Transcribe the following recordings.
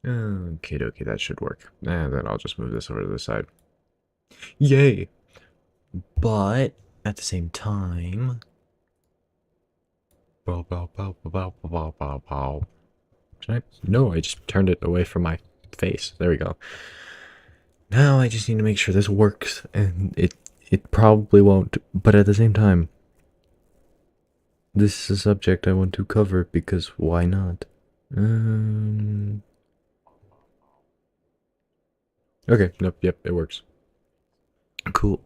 Okay, okay, that should work. And then I'll just move this over to the side. Yay! But at the same time, bow, bow, bow, bow, bow, bow, bow, bow. Should I? No, I just turned it away from my face. There we go. Now I just need to make sure this works, and it probably won't. But at the same time, this is a subject I want to cover because why not? Okay, nope, yep, it works. Cool.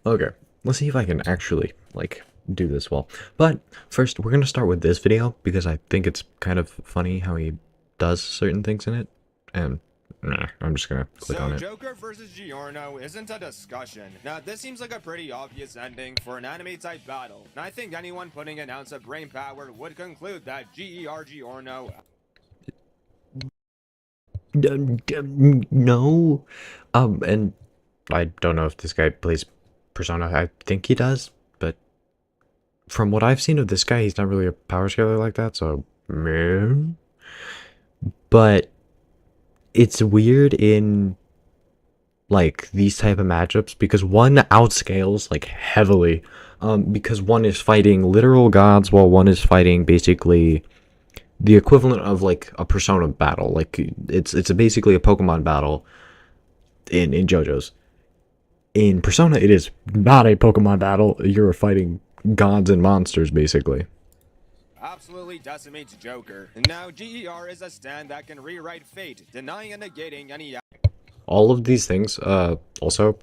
Okay, let's see if I can actually, like, do this well. But first, we're gonna start with this video because I think it's kind of funny how he does certain things in it. And I'm just gonna click on it. Joker versus Giorno isn't a discussion. Now, this seems like a pretty obvious ending for an anime-type battle, and I think anyone putting an ounce of brain power would conclude that Giorno. No. And I don't know if this guy plays Persona. I think he does, but from what I've seen of this guy, he's not really a power scaler like that, so meh. But it's weird in like these type of matchups because one outscales like heavily, because one is fighting literal gods while one is fighting basically the equivalent of like a Persona battle. Like it's basically a Pokemon battle in JoJo's. In Persona, it is not a Pokemon battle. You're fighting gods and monsters basically. Absolutely decimates Joker. Now, GER is a stand that can rewrite fate, denying and negating any. All of these things, also,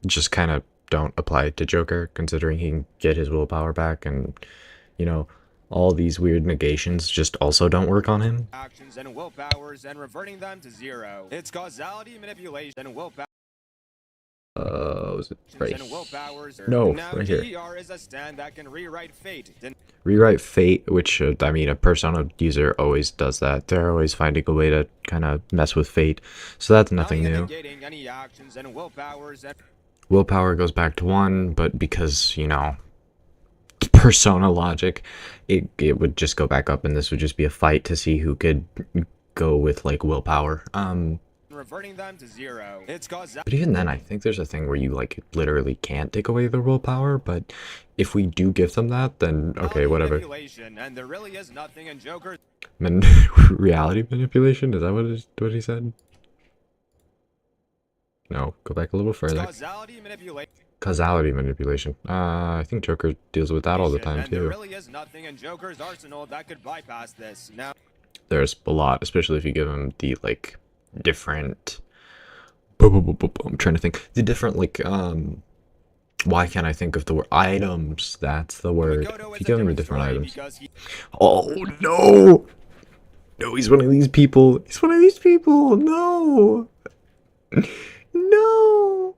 just kind of don't apply to Joker, considering he can get his willpower back, and, you know, all these weird negations just also don't work on him. Actions and willpowers and reverting them to zero. It's causality, manipulation, and willpower. Was it right? No, now, right here. GER is a stand that can rewrite fate. Rewrite fate, which, I mean, a Persona user always does that. They're always finding a way to kind of mess with fate. So that's nothing new. Any actions and Willpower goes back to 1, but because, you know, Persona logic, it would just go back up, and this would just be a fight to see who could go with, like, willpower. Reverting them to zero. But even then, I think there's a thing where you like literally can't take away their willpower. But if we do give them that, then okay, whatever. And there really is nothing in Joker's reality manipulation? Is that what he said? No, go back a little further. Causality manipulation. I think Joker deals with that all the time too. There really is nothing in Joker's arsenal that could bypass this. Now, there's a lot, especially if you give him the like different. I'm trying to think. The different like why can't I think of the word items? That's the word. If you give him the different items. Oh no! No, he's one of these people. He's one of these people. No. No.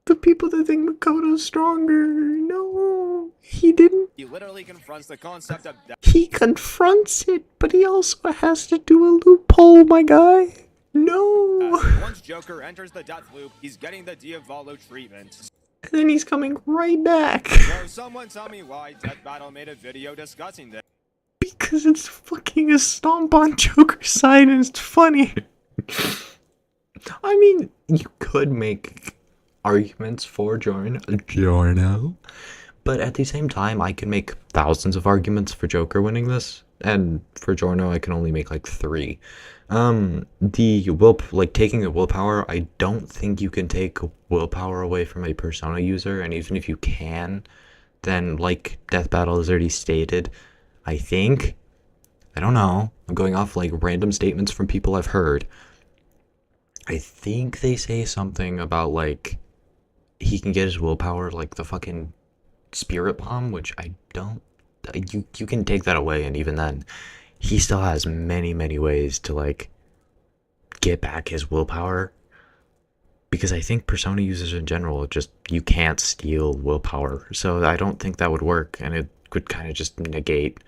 The people that think Makoto's stronger. No. He didn't. He literally confronts the concept of death. He confronts it, but he also has to do a loophole, my guy. No. Once Joker enters the death loop, he's getting the Diavolo treatment. And then he's coming right back. So someone tell me why Death Battle made a video discussing this. Because it's fucking a stomp on Joker's side and it's funny. I mean, you could make arguments for Giorno, but at the same time, I can make thousands of arguments for Joker winning this, and for Giorno, I can only make like 3. Taking the willpower, I don't think you can take willpower away from a Persona user, and even if you can, then like Death Battle has already stated, I think, I don't know, I'm going off like random statements from people I've heard. I think they say something about like he can get his willpower like the fucking Spirit Bomb, which I don't. You can take that away, and even then, he still has many ways to like get back his willpower. Because I think Persona users in general, just you can't steal willpower, so I don't think that would work, and it could kind of just negate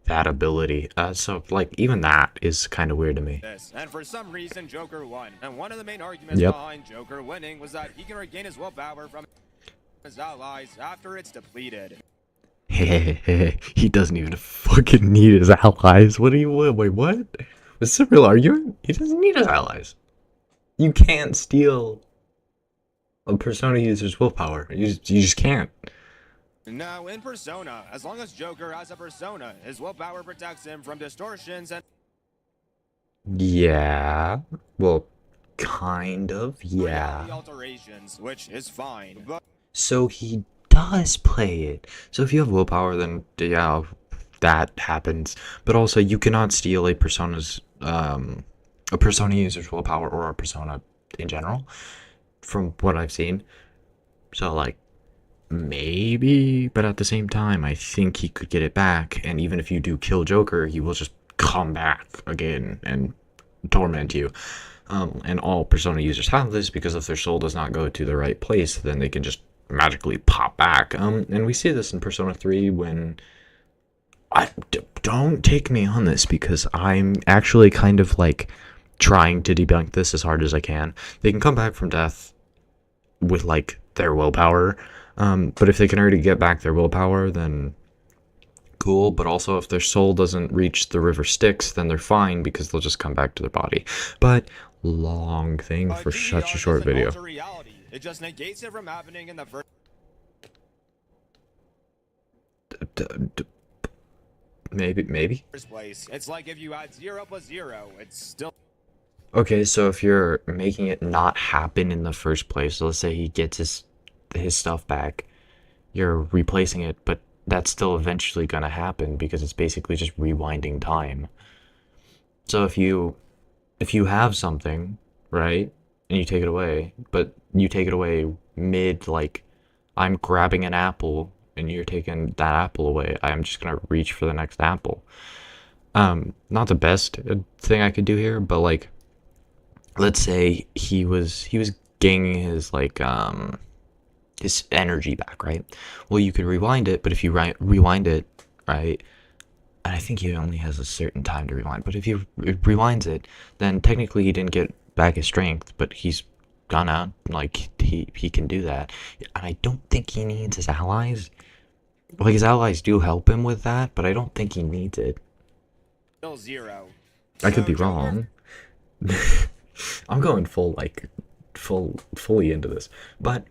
that ability. So like even that is kind of weird to me. And for some reason Joker won, and one of the main arguments behind Joker winning was that he can regain his willpower from his allies after it's depleted. He doesn't even fucking need his allies. What do you wait? What? Was this a real argument? He doesn't need his allies. You can't steal a persona user's willpower. You just can't. Now, in Persona, as long as Joker has a persona, his willpower protects him from distortions and Yeah. Well, kind of. reality Yeah. alterations, which is fine. But So he does play it. So if you have willpower, then yeah, that happens. But also, you cannot steal a persona user's willpower or a persona in general, from what I've seen. So like maybe, but at the same time, I think he could get it back. And even if you do kill Joker, he will just come back again and torment you. And all persona users have this because if their soul does not go to the right place, then they can just magically pop back. And we see this in Persona 3 when don't take me on this because I'm actually kind of like trying to debunk this as hard as I can. They can come back from death with like their willpower, but if they can already get back their willpower, then cool. But also, if their soul doesn't reach the river Styx, then they're fine because they'll just come back to their body. But long thing for such a GER short doesn't video. alter reality. It just negates it from happening in the first Maybe. place. It's like if you add 0 plus 0, it's still Okay, so if you're making it not happen in the first place, so let's say he gets his stuff back, you're replacing it, but that's still eventually gonna happen because it's basically just rewinding time. So if you have something, right, and you take it away, but you take it away mid like I'm grabbing an apple and you're taking that apple away, I'm just gonna reach for the next apple. Not the best thing I could do here, but like let's say he was gaining his like his energy back, right? Well, you could rewind it, but if you rewind it, right, and I think he only has a certain time to rewind, but if he rewinds it, then technically he didn't get back his strength, but he's gonna like he can do that, and I don't think he needs his allies. Like his allies do help him with that, but I don't think he needs it. 0. I could So be Joker wrong. I'm going fully into this, but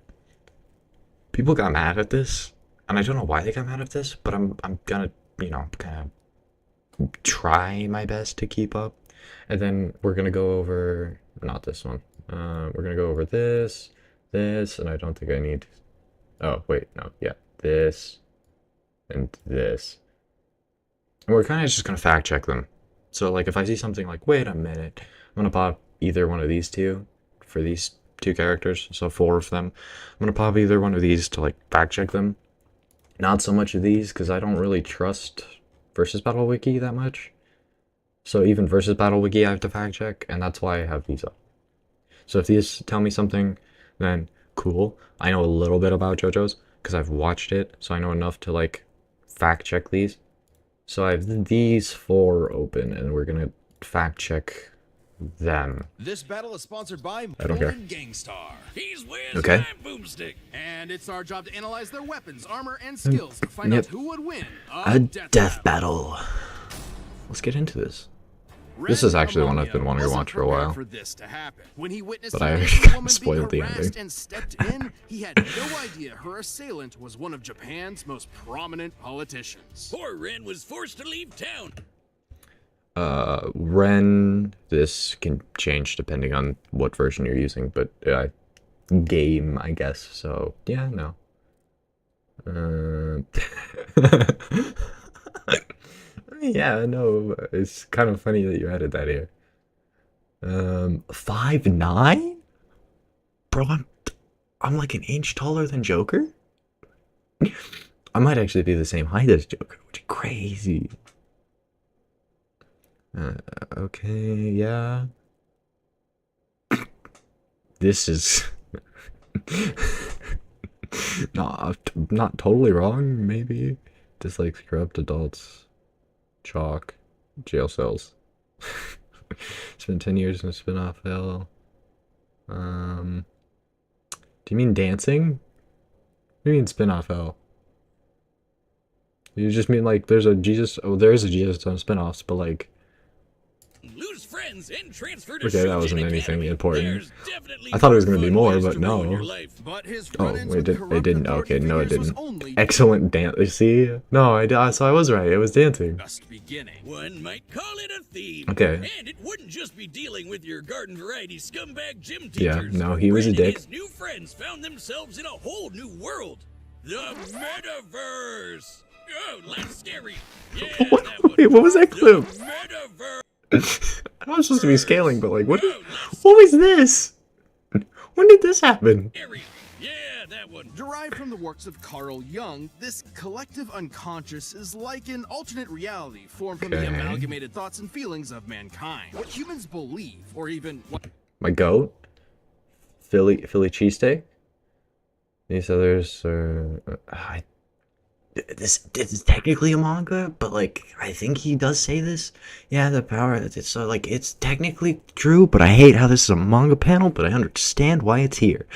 people got mad at this, and I don't know why they got mad at this, but I'm gonna kind of try my best to keep up, and then we're gonna go over not this one. We're gonna go over this, and I don't think I need. Oh wait, no, yeah, this and this, and we're kind of just gonna fact check them. So like if I see something like, wait a minute, I'm gonna pop either one of these two for these two characters, so 4 of them. I'm gonna pop either one of these to like fact check them. Not so much of these because I don't really trust Versus Battle Wiki that much. So even Versus Battle Wiki I have to fact check, and that's why I have these up. So if these tell me something, then cool. I know a little bit about JoJo's because I've watched it, so I know enough to like fact check these. So I have these 4 open, and we're gonna fact check them. This battle is sponsored by I don't care. Golden Gangstar. He's Wiz Okay. and I'm Boomstick. And it's our job to analyze their weapons, armor, and skills to find yep. out who would win A death battle. Let's get into this. This is actually one I've been wanting to watch for a while. For this to happen. When he witnessed But I an already Asian kinda woman spoiled the being harassed ending. and stepped in, he had no idea her assailant was one of Japan's most prominent politicians. Poor Ren was forced to leave town. Ren, this can change depending on what version you're using, but game, I guess. So yeah, no. Yeah, no, it's kind of funny that you added that here. 5'9"? Bro, I'm like an inch taller than Joker? I might actually be the same height as Joker, which is crazy. Okay, yeah. This is not totally wrong, maybe. Dislikes corrupt adults. Chalk. Jail cells. Spent 10 years in a spin-off hell. Do you mean dancing? What do you mean spin-off hell? You just mean like there's a Jesus? Oh, there is a Jesus Stone spinoffs, but like, Lose friends and transfer to okay, that Shujin wasn't anything Academy. important. There's definitely I thought it was more gonna be fun more, ways but to ruin your no. life. But his Oh run-ins wait, with it corrupt didn't. Okay, authority no, it figures was didn't. only Excellent dance. See, no, so I was right. It was dancing. just beginning. One might call it a theme. Okay. And it wouldn't just be dealing with your garden variety scumbag gym Yeah, teachers. no, he was a Brandon dick. and his new friends found themselves in a whole new world. The metaverse. Oh, less scary. Yeah, What, that one. wait, what was that clip? The metaverse. I was supposed to be scaling, but like, what was this? When did this happen? Scary. Yeah, that one. Derived from the works of Carl Jung, this collective unconscious is like an alternate reality formed from the Okay. amalgamated thoughts and feelings of mankind. What humans believe, or even what My goat, Philly cheesesteak. These others are. This is technically a manga, but like I think he does say this. Yeah, the power. So like it's technically true, but I hate how this is a manga panel. But I understand why it's here.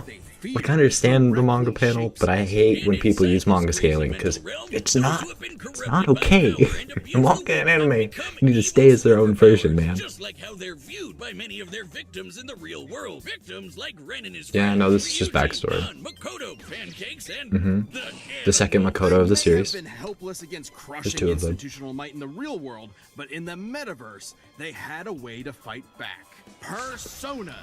they feel. Like I understand the manga directly panel, shapes but I us. hate when And people inside use this manga crazy scaling mental because realm, it's those not. who have been It's corrupted not by okay. power and abuse The manga the and world anime have become need to evil stay as their own version, superpowers, man. Just like how they're viewed by many of their victims in the real world. Victims like Ren and his Yeah, friends, no, this is just Ryuji, backstory. Han, Makoto, pancakes, and The second animal. Makoto of the They series. have been helpless against There's crushing two of them. institutional might in the real world, but in the metaverse, they had a way to fight back. Personas.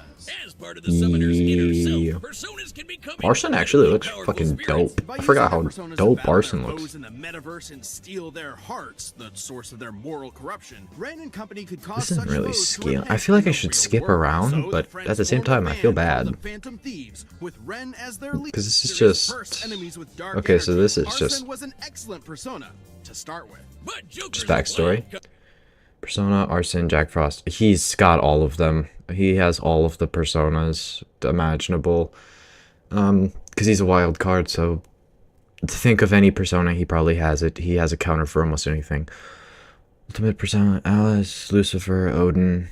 As part of the summoner's inner Yeah. self, personas can become Arson actually looks powerful fucking spirits. dope. By I forgot using how their personas to dope battle Arson their looks. foes in the metaverse and steal their hearts, the source of their moral corruption, Ren and company could cause This isn't such really foes to scaling. repent I feel like in I the should real skip world. around, So the but friends at the same formed a time, I feel band called bad. The Phantom Thieves, with Ren as their leader. 'Cause this is Serious just- first enemies with dark okay, so energy, this is Arson just- was an excellent persona to start with. But Joker's Just backstory. wild Persona, Arson, Jack Frost. He's got all of them. He has all of the personas imaginable. Because he's a wild card, so to think of any persona, he probably has it. He has a counter for almost anything. Ultimate persona, Alice, Lucifer, Odin.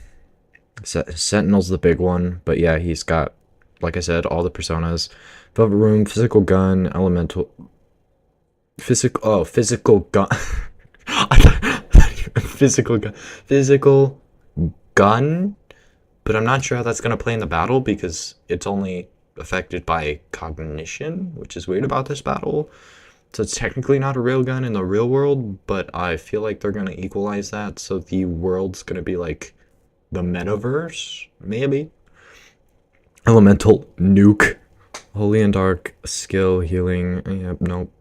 Sentinel's the big one, but yeah, he's got, like I said, all the personas. Velvet Room, Physical Gun, Elemental. Physical gun. Physical gun, but I'm not sure how that's gonna play in the battle because it's only affected by cognition, which is weird about this battle. So it's technically not a real gun in the real world, but I feel like they're gonna equalize that, so the world's gonna be like the metaverse, maybe. Elemental nuke, holy and dark, skill, healing. Yep, nope.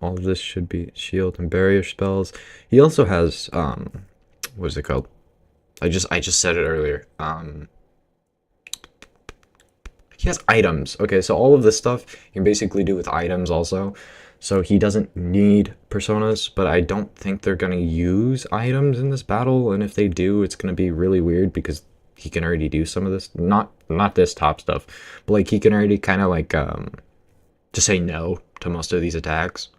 All of this should be shield and barrier spells. He also has what is it called? I just said it earlier. He has items. Okay, so all of this stuff you can basically do with items also. So he doesn't need personas, but I don't think they're gonna use items in this battle, and if they do, it's gonna be really weird because he can already do some of this. Not this top stuff, but like he can already kind of like just say no to most of these attacks.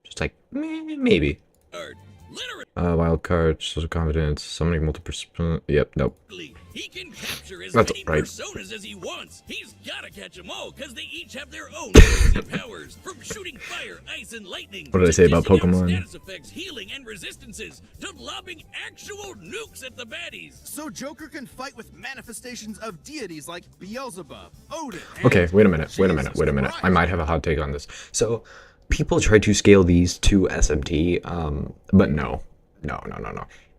Just like maybe. card. Literally, Wild card, social confidence, summoning multiple. Yep, nope. he can capture as That's many right. personas as he wants. He's gotta catch them all, because they each have their own crazy powers. From shooting fire, ice, and lightning. What did I say to about dishing out Pokemon? Status effects, healing, and resistances. To lobbing actual nukes at the baddies. So Joker can fight with manifestations of deities like Beelzebub, Odin. And Okay, wait a minute. Jesus I Christ. might have a hot take on this. So, people try to scale these to SMT, but no.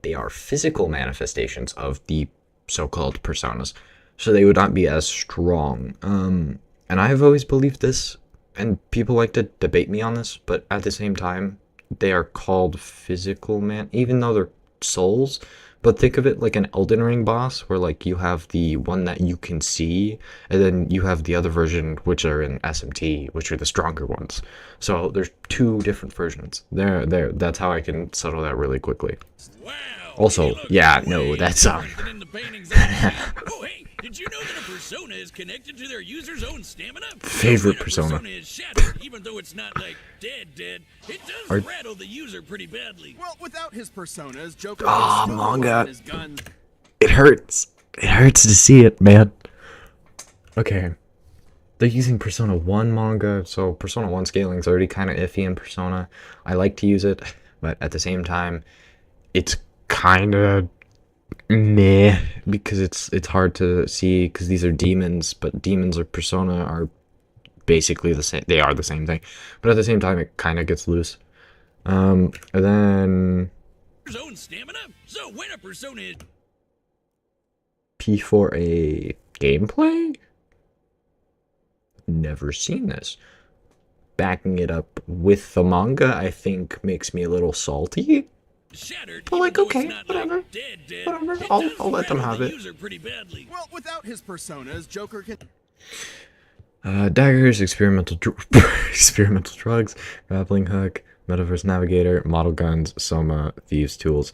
They are physical manifestations of the so-called personas, so they would not be as strong. And I've always believed this, and people like to debate me on this, but at the same time, they are called physical even though they're souls. But think of it like an Elden Ring boss, where like you have the one that you can see, and then you have the other version, which are in SMT, which are the stronger ones. So there's two different versions. There. That's how I can settle that really quickly. Wow. Also, he looks yeah, no, way that's, different than in the paintings on the scene. Oh, hey, did you know that a persona is connected to their user's own stamina? Favorite When a persona. is shattered, even though it's not like dead, it does Are- rattle the user pretty badly. Well, without his personas, Joker Ah, can still manga. rely on his gun. It hurts. It hurts to see it, man. Okay. they're using Persona 1 manga, so Persona 1 scaling is already kind of iffy in Persona. I like to use it, but at the same time, it's kind of meh because it's hard to see because these are demons, but demons or Persona are basically the same. They are the same thing, but at the same time, it kind of gets loose. And then Own stamina. So when a persona is P4A gameplay? Never seen this. Backing it up with the manga, I think makes me a little salty. shattered, But, like, even though it's okay, not, whatever. like, dead, Whatever, it I'll does let them rattle have the it. user pretty badly. Well, without his personas, Joker can Daggers, experimental experimental drugs, grappling hook, metaverse navigator, model guns, soma, thieves tools.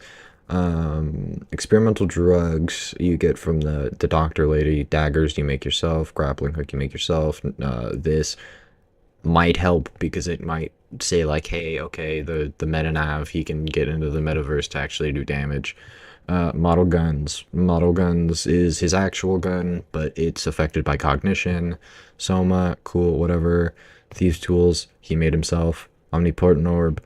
Experimental drugs you get from the doctor lady. Daggers you make yourself. Grappling hook you make yourself. This might help because it might say like, hey, okay, the meta nav, he can get into the metaverse to actually do damage. Model guns. Model guns is his actual gun, but it's affected by cognition. Soma, cool, whatever. Thieves tools, he made himself. Omnipotent orb,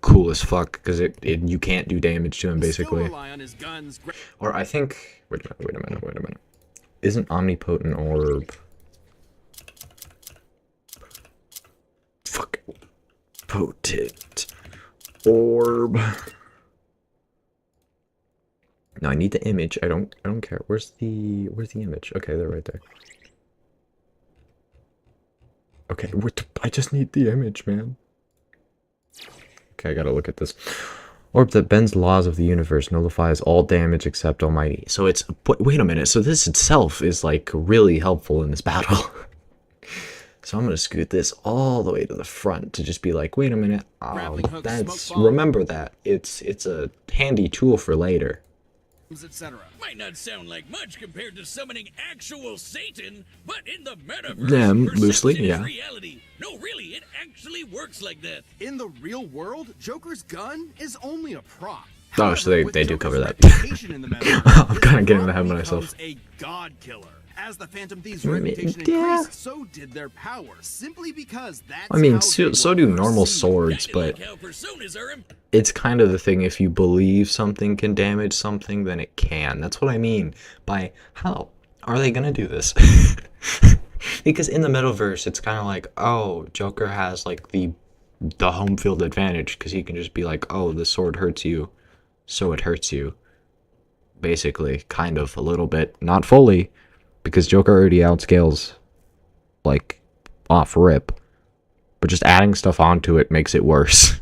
cool as fuck because it you can't do damage to him still basically. rely on his guns. Or I think, wait a minute. Isn't omnipotent orb? Fuck. Potent orb. No, I need the image. I don't care. Where's the image? Okay, they're right there. Okay, I just need the image, man. Okay, I gotta look at this. Orb that bends laws of the universe, nullifies all damage except Almighty. So it's, wait a minute, so this itself is like really helpful in this battle. So I'm gonna scoot this all the way to the front to just be like, wait a minute, Grappling hook, that's, smoke bomb. remember that. It's a handy tool for later. Etc. Might not sound like much compared to summoning actual Satan, but in the metaverse, Yeah, perception loosely, is yeah. reality. No, really, it actually works like that. In the real world, Joker's gun is only a prop. Oh, so they with do Joker's cover that. reputation in the metaverse, I'm his kinda getting prop ahead of becomes myself. a god killer. As the Phantom Thieves' I mean, reputation yeah. increased, so did their power. Simply because that's I mean, how so they do were normal perceived. swords, Kinda but like how personas are it's kind of the thing, if you believe something can damage something, then it can. That's what I mean by how are they gonna do this? Because in the metaverse, it's kind of like, oh, Joker has like the home field advantage because he can just be like, oh, the sword hurts you, so it hurts you. Basically, kind of, a little bit, not fully, because Joker already outscales, like, off rip. But just adding stuff onto it makes it worse.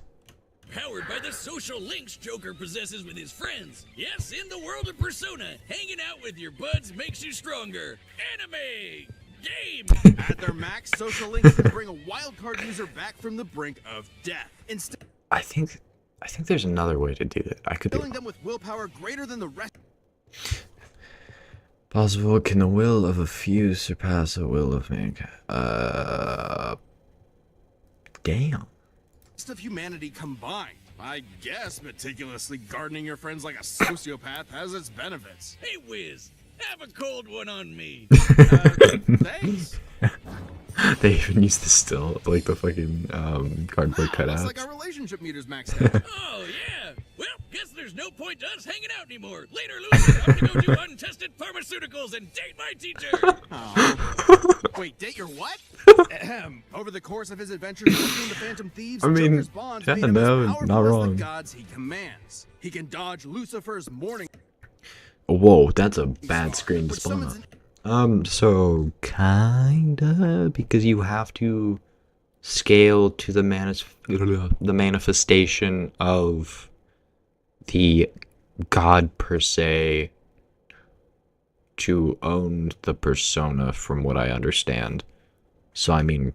powered by the social links Joker possesses with his friends. Yes, in the world of Persona, hanging out with your buds makes you stronger. Anime! Game! At their max, social links can bring a wildcard user back from the brink of death. Instead I think there's another way to do it. I could be filling them with willpower greater than the rest possible. Can the will of a few surpass the will of mankind? Damn. of humanity combined. I guess meticulously gardening your friends like a sociopath has its benefits. Hey, Wiz, have a cold one on me. Thanks. They even use the still, like the fucking cardboard Wow, looks cutouts. like our relationship meter's maxed out. Oh, yeah. Well, guess there's no point to us hanging out anymore. Later, Lucy, I'm gonna go do untested pharmaceuticals and date my teacher. Aw. Wait, date your what? Ahem. Over the course of his adventures between the Phantom Thieves, I mean, Joker's bonds yeah, made him no, as powerful not as wrong. the gods he commands. He can dodge Lucifer's morning Whoa, that's a bad star, screen to which spawn summons up. an So kinda, because you have to scale to the manifestation of the god per se to own the persona, from what I understand. So I mean,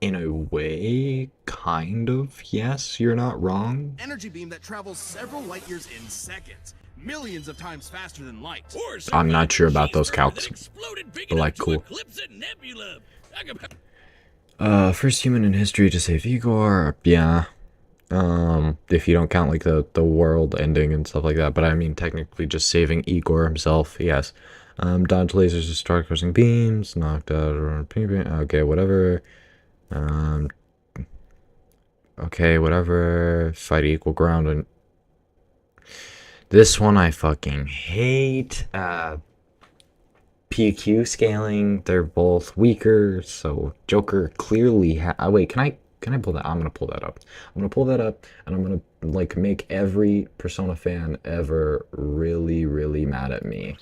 in a way, kind of, yes, you're not wrong. energy beam that travels several light years in seconds, millions of times faster than light. Or I'm not sure about those cheeseburger that calcs, exploded big but, like, enough to cool. eclipse a nebula. I could- First human in history to save Igor, yeah. If you don't count like the world ending and stuff like that, but I mean technically just saving Igor himself, yes. Dodge lasers to start causing beams. Knocked out or okay, whatever. Okay, whatever. Fight equal ground and this one I fucking hate. PQ scaling, they're both weaker, so Joker clearly wait, can I pull that? I'm gonna pull that up. I'm gonna pull that up and I'm gonna like make every Persona fan ever really, really mad at me.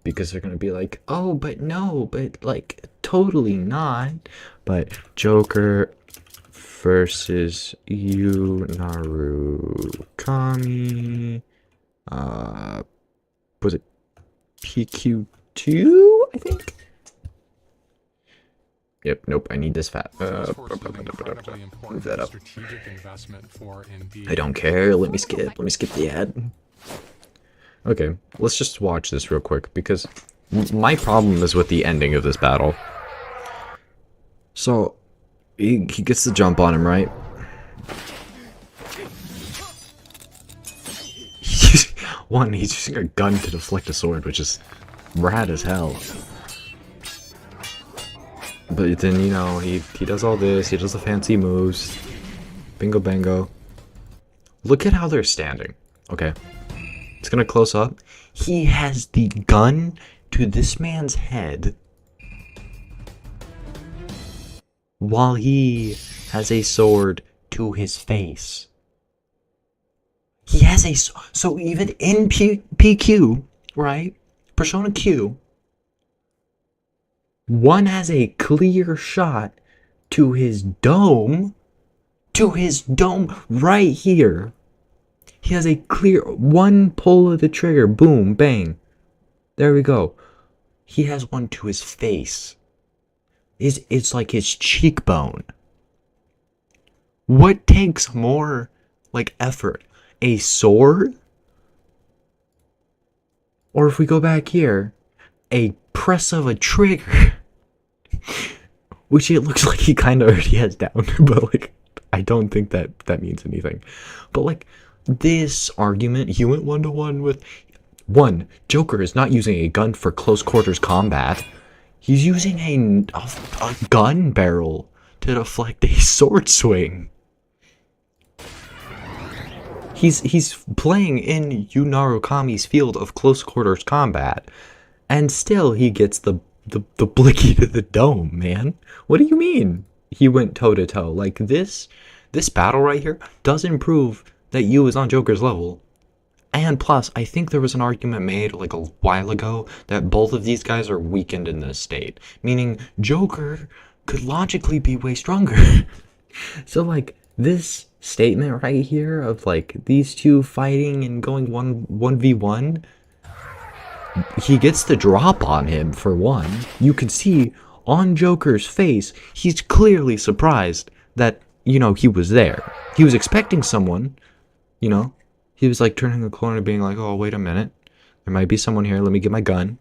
Because they're gonna be like, oh, but no, but like totally not. But Joker versus Narukami. Was it PQ2, I think? Yep, nope, I need this fat. Move that up. I don't care, let me skip the ad. Okay, let's just watch this real quick, because my problem is with the ending of this battle. So, he gets the jump on him, right? One, he's using a gun to deflect a sword, which is rad as hell. But then, you know, he does all this, he does the fancy moves. Bingo bango. Look at how they're standing, okay? It's gonna close up. He has the gun to this man's head while he has a sword to his face. He has a... So even in PQ, right? Persona Q, one has a clear shot to his dome. To his dome right here. He has a clear... One pull of the trigger. Boom. Bang. There we go. He has one to his face. It's like his cheekbone. What takes more, like, effort? A sword? Or if we go back here, a press of a trigger. Which it looks like he kind of already has down. But, like, I don't think that means anything. But, like, this argument, he went one-to-one with... One, Joker is not using a gun for close quarters combat. He's using a gun barrel to deflect a sword swing. He's playing in Yu Narukami's field of close quarters combat, and still he gets the blicky to the dome, man. What do you mean? He went toe to toe. Like this battle right here doesn't prove that Yu is on Joker's level. And plus, I think there was an argument made like a while ago that both of these guys are weakened in this state, meaning Joker could logically be way stronger. So like this statement right here of like these two fighting and going 1v1, he gets the drop on him for one. You can see on Joker's face, he's clearly surprised that, you know, he was there. He was expecting someone, you know. He was like turning a corner being like, oh, wait a minute. There might be someone here. Let me get my gun.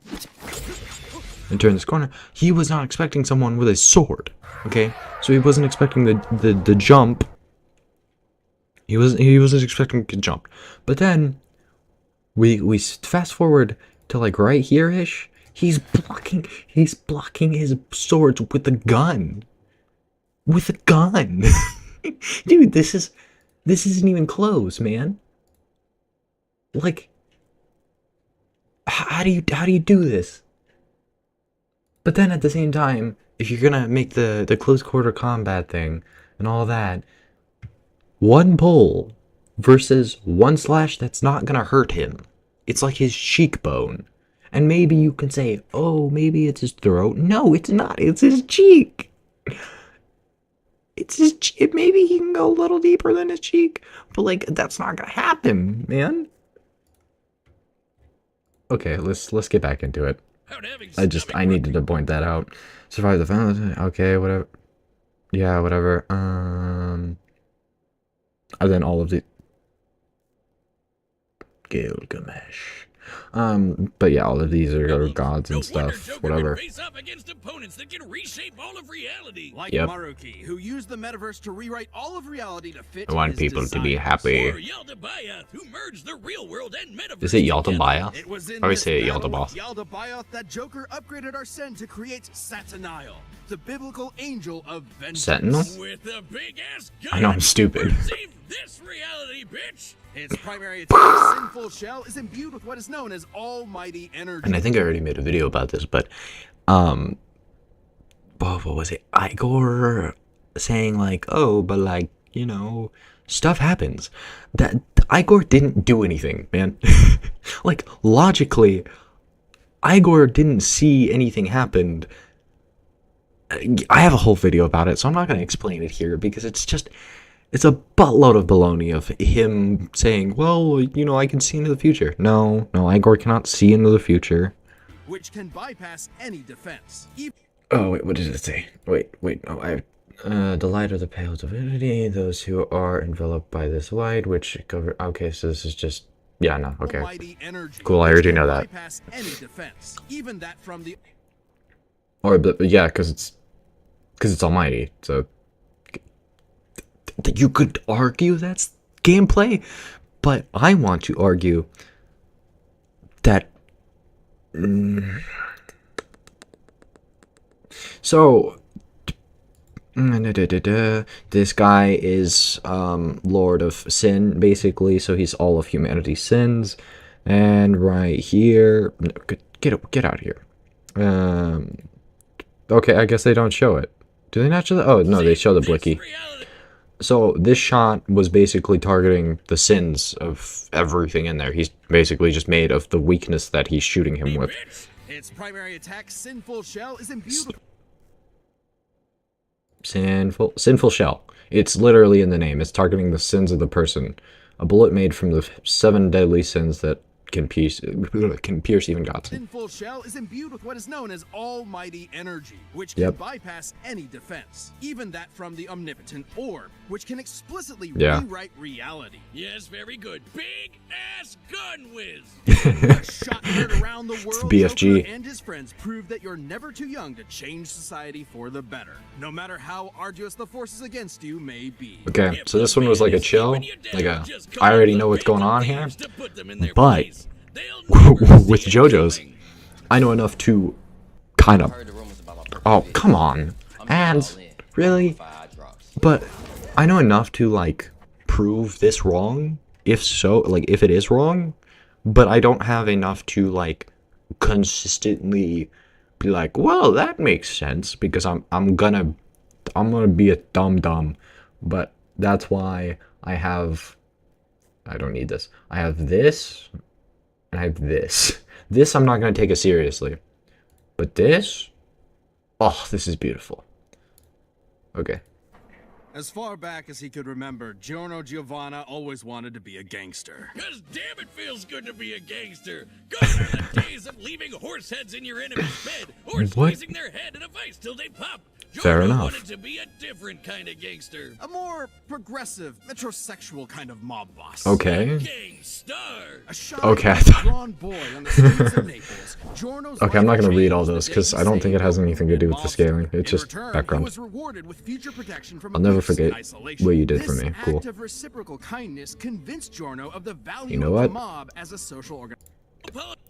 And turn this corner. He was not expecting someone with a sword. Okay? So he wasn't expecting the jump. He wasn't expecting to jump. But then we fast forward to like right here-ish. He's blocking his swords with a gun. With a gun. Dude, this isn't even close, man. Like, how do you do this? But then at the same time, if you're gonna make the close quarter combat thing and all that, one pull versus one slash that's not gonna hurt him. It's like his cheekbone. And maybe you can say, oh, maybe it's his throat. No, it's not. It's his cheek. It's his cheek. Maybe he can go a little deeper than his cheek. But like, that's not gonna happen, man. Okay, let's get back into it. I needed to point that out. Survive the final. Okay, whatever. Yeah, whatever. And then all of the Gilgamesh. But yeah, all of these are gods No and wonder stuff, Joker whatever. can face off against opponents that can reshape all of reality. Like Yep. Maruki, who used the metaverse to rewrite all of reality to fit I want his people to be desires. happy. Or Yaldabaoth, who merged the real world and metaverse. Is it together. Yaldabaoth? It was in I always this say it battle with Yaldabaoth. Yaldabaoth that Joker upgraded Arsene to create Satanael, the biblical angel of vengeance. Sentinel? With a big ass gun. I know I'm stupid. Perceive this reality, bitch. Its primary attack, Sinful Shell, is imbued with what is known as almighty energy. And I think I already made a video about this, but what was it? Igor saying like, oh, but like, you know, stuff happens. That Igor didn't do anything, man. Like logically, Igor didn't see anything happen. I have a whole video about it, so I'm not going to explain it here because it's a buttload of baloney of him saying, well, you know, I can see into the future. No, Igor cannot see into the future. which can bypass any defense. Oh, wait, what did it say? Wait, no, the light of the pale divinity, those who are enveloped by this light, which cover, okay, so this is just, yeah, no, okay. Almighty energy, Cool, I which already can know that. bypass any defense, even that from the Or, but yeah, because it's almighty, so you could argue that's gameplay, but I want to argue that so this guy is Lord of Sin, basically, so he's all of humanity's sins. And right here, no, get out of here. Okay, I guess they don't show it. Do they not show the? Oh no, they show the blicky. So this shot was basically targeting the sins of everything in there. He's basically just made of the weakness that he's shooting him with. its primary attack, Sinful Shell, is imbued with Sinful shell. It's literally in the name. It's targeting the sins of the person. A bullet made from the 7 deadly sins that can pierce even God's. Sinful Shell is imbued with what is known as almighty energy, which can bypass any defense, even that from the omnipotent orb, which can explicitly rewrite reality. Yes, very good. Big ass gun whiz. Shot heard around the world, BFG. Joker and his friends prove that you're never too young to change society for the better, no matter how arduous the forces against you may be. Okay, so this one was like a chill, like a, I already know what's going on here, but with JoJo's, I know enough to kind of, oh, come on, and really, but I know enough to, like, prove this wrong, if so, like, if it is wrong, but I don't have enough to, like, consistently be like, well, that makes sense, because I'm gonna be a dum-dum, but that's why I don't need this. I have this, and I have this. This I'm not gonna take it seriously, but this, oh, this is beautiful. Okay. As far back as he could remember, Giorno Giovanna always wanted to be a gangster. Cause damn it feels good to be a gangster. Gone are the days of leaving horse heads in your enemy's bed or squeezing their head in a vice till they pop. Fair Giorno enough. wanted to be a different kind of gangster. A more progressive, metrosexual kind of mob boss. Okay. Gangstar. A shy, Okay, I thought- drawn boy on the streets of Naples. Giorno's Okay, I'm not life gonna read changed all the those day because he I don't think it saved has a anything to do with the mobster. scaling. It's In just return, he background. was rewarded with future protection from I'll never abuse and forget isolation. what you did for This me. Cool. act of reciprocal kindness convinced Giorno of the value You know of what? the mob as a social organization.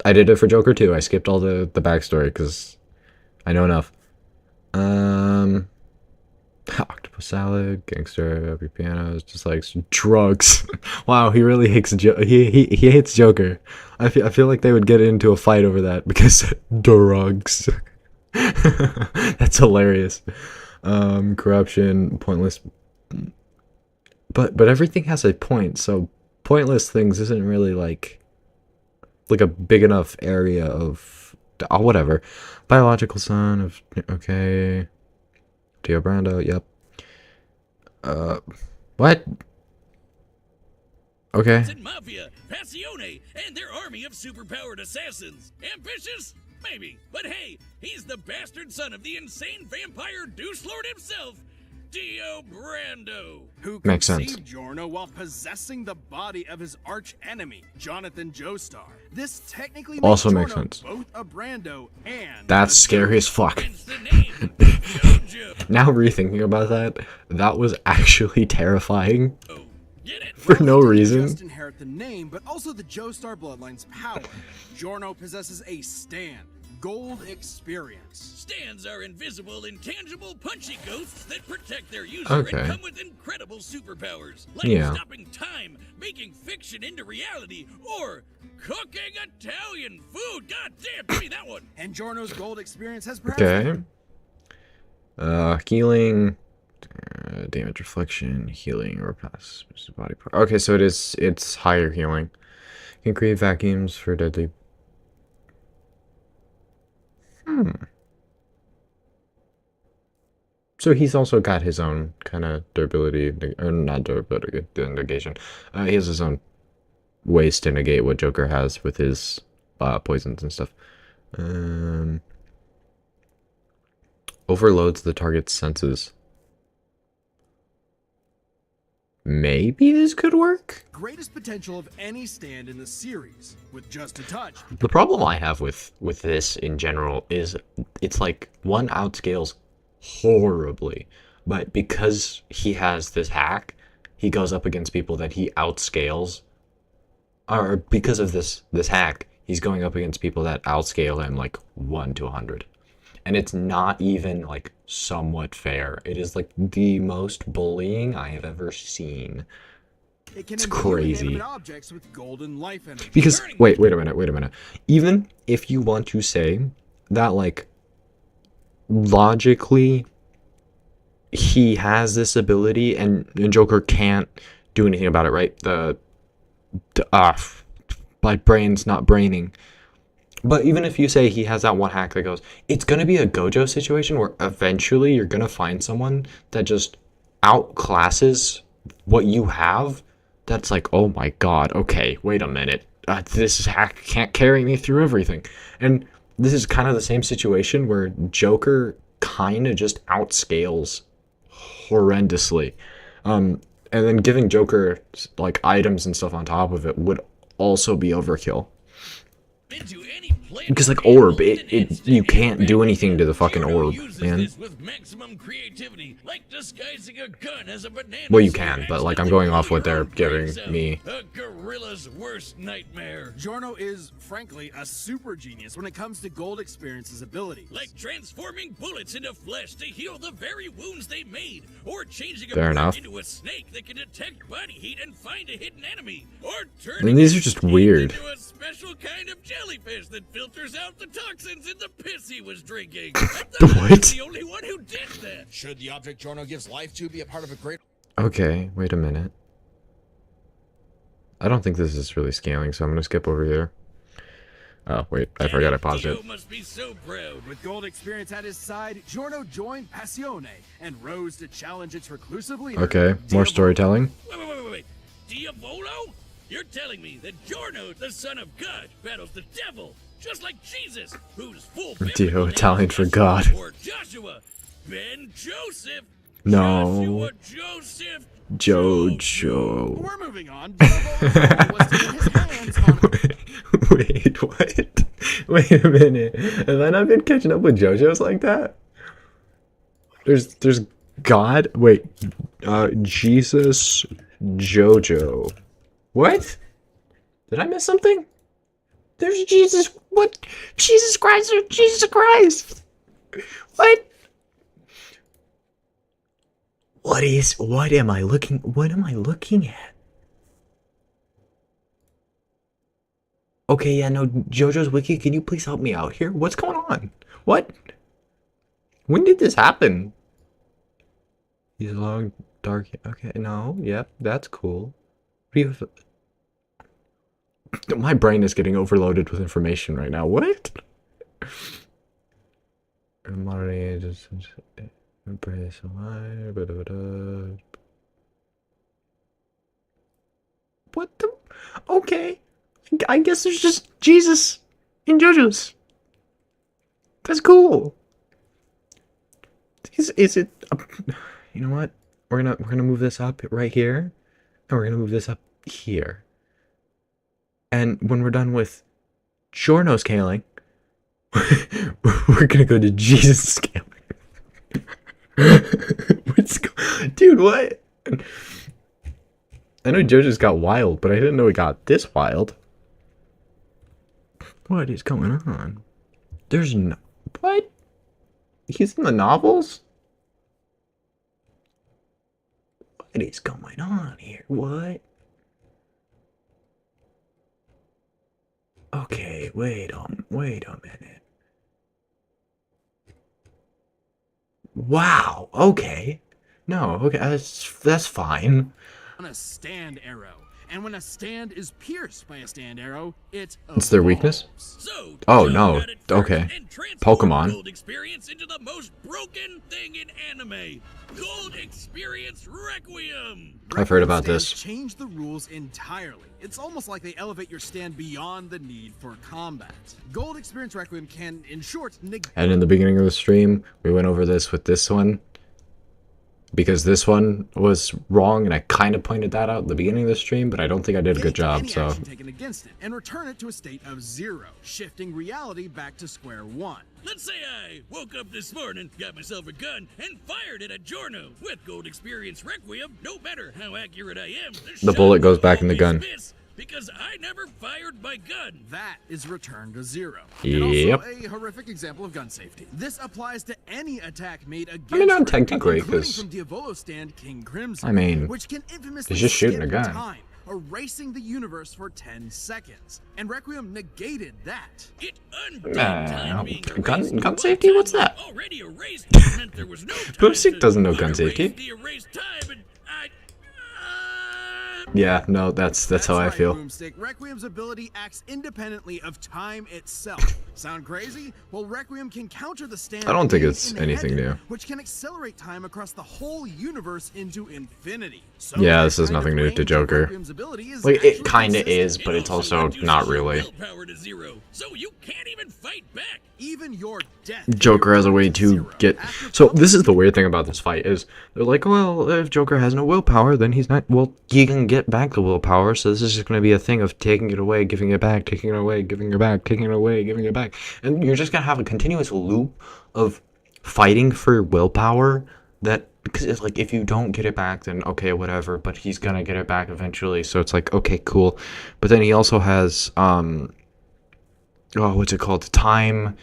I did it for Joker too. I skipped all the backstory because I know enough. Octopus salad, gangster, every piano is just like drugs. Wow, he really hates he hates Joker. I feel like they would get into a fight over that because drugs. That's hilarious. Corruption, pointless. But everything has a point, so pointless things isn't really like a big enough area of whatever. Biological son of okay. Tio Brando, yep. What? Okay. And Mafia, Passione, and their army of superpowered assassins. Ambitious? Maybe. But hey, he's the bastard son of the insane vampire douche lord himself. Dio Brando. Who Makes sense. conceived Giorno while possessing the body of his arch enemy, Jonathan Joestar. This technically makes Also makes Giorno sense. both a Brando and That's a scary as fuck. Hence the name, JoJo. Now rethinking about that, that was actually terrifying Oh, get it? for Well, no he didn't reason. just inherit the name, but also the Joestar bloodline's power. Giorno possesses a stand, gold experience. Stands are invisible, intangible, punchy ghosts that protect their user Okay. and come with incredible superpowers, like Yeah. stopping time, making fiction into reality, or cooking Italian food. God damn, give me that one. And Giorno's gold experience has perhaps Okay. Healing, damage reflection, healing, or pass body part. Okay, so it's higher healing. Can create vacuums for deadly. So he's also got his own kind of durability, or not durability, negation. He has his own ways to negate what Joker has with his poisons and stuff. Overloads the target's senses. Maybe this could work? greatest potential of any stand in the series. With just a touch, The problem I have with this in general is it's like one outscales horribly, but because he has this hack, he goes up against people that he outscales, or because of this hack, he's going up against people that outscale him like 1 to 100. And it's not even like somewhat fair. It is like the most bullying I have ever seen. it can It's imbue crazy. inanimate objects with golden life energy. Because wait a minute. Even if you want to say that like logically he has this ability and Joker can't do anything about it, right? My brain's not braining. But even if you say he has that one hack that goes, it's going to be a Gojo situation where eventually you're going to find someone that just outclasses what you have. That's like, oh my god, okay, wait a minute. This hack can't carry me through everything. And this is kind of the same situation where Joker kind of just outscales horrendously. And then giving Joker like items and stuff on top of it would also be overkill. Into any Because like orb, you can't do anything to the fucking orb, man. With maximum creativity, like disguising a gun as a banana. Well, you can, but like I'm going off what they're giving me. A gorilla's worst nightmare. Giorno is, frankly, a super genius when it comes to gold experience's abilities. Like transforming bullets into flesh to heal the very wounds they made, or changing a Fair bird enough. into a snake that can detect body heat and find a hidden enemy, or I turning mean, these are his just teeth weird. into a special kind of jellyfish that filters out the toxins in the piss he was drinking. I thought I What? was the only one who did that. Should the object Giorno gives life to be a part of a great Okay, wait a minute. I don't think this is really scaling, so I'm gonna skip over here. Oh, wait, I forgot I paused Dio it. must be so proud. With gold experience at his side, Giorno joined Passione and rose to challenge its reclusive leader. Okay, more Diavolo. storytelling. Wait. Diavolo? You're telling me that Giorno, the son of God, battles the devil, just like Jesus, whose full Dio, biblical name Italian is for Joshua, God. or Joshua, Ben Joseph. No. Joshua Joseph. Jojo. We're moving on. Diavolo's goal was to get his hands on Wait, what? Wait a minute. Have I not been catching up with JoJo's like that? There's God. Wait, Jesus, JoJo. What? Did I miss something? There's Jesus. What? Jesus Christ or Jesus Christ? What? What am I looking at? Okay, yeah, no, JoJo's Wiki, can you please help me out here? What's going on? What? When did this happen? He's long, dark, okay, no, yep, that's cool. What do you have? My brain is getting overloaded with information right now. What? Modern age, embrace alive, what the? Okay. I guess there's just Jesus in JoJo's. That's cool. Is it You know what? We're gonna move this up right here, and we're gonna move this up here. And when we're done with Giorno scaling, we're gonna go to Jesus scaling. Dude, what? I know JoJo's got wild, but I didn't know it got this wild. What is going on? There's no... What? He's in the novels? What is going on here? What? Okay, wait a minute. Wow, okay. No, okay, that's fine. On a stand arrow. And when a stand is pierced by a stand arrow, it's their weakness? So, Oh, Joe no. got it first Okay. and transformed Pokemon. Gold Experience into the most broken thing in anime. Gold Experience Requiem. I've heard about Stands this. change the rules entirely. It's almost like they elevate your stand beyond the need for combat. Gold Experience Requiem can, in short, negate. And in the beginning of the stream, we went over this with this one. Because this one was wrong, and I kind of pointed that out at the beginning of the stream, but I don't think I did a good job, any so... action taken against it and return it to a state of 0, shifting reality back to square one. Let's say I woke up this morning, got myself a gun, and fired it at Giorno. With Gold Experience Requiem, no matter how accurate I am, The bullet goes back in the gun. Because I never fired my gun. That is returned to 0. Yep. And also a horrific example of gun safety. This applies to any attack made against I mean, not her, technically, including 'cause- from Diavolo stand King Crimson, I mean, which can infamously he's just shooting a skip gun. time, erasing the universe for 10 seconds. And Requiem negated that. It undid time being erased. gun safety? What's that? Already erased meant there was no time Boomstick to doesn't know gun erase safety. the erased time, and Yeah, no, that's how I right, feel. Boomstick. Requiem's ability acts independently of time itself. Sound crazy? Well, Requiem can counter the stand. I don't think being it's in the anything head, new. Which can accelerate time across the whole universe into infinity. So Yeah, that this is kind of nothing new range to of Joker. Requiem's ability is Like, actually it kinda consistent. is, but it's also reduces not your really. willpower to 0, so you can't even fight back. Even your death. Joker has a way to 0. get... After So, public- this is the weird thing about this fight, is they're like, well, if Joker has no willpower, then he's not... Well, he can get back the willpower, so this is just going to be a thing of taking it away, giving it back, taking it away, giving it back, taking it away, giving it back. And you're just going to have a continuous loop of fighting for willpower that... Because it's like, if you don't get it back, then okay, whatever, but he's going to get it back eventually, so it's like, okay, cool. But then he also has, what's it called? Time...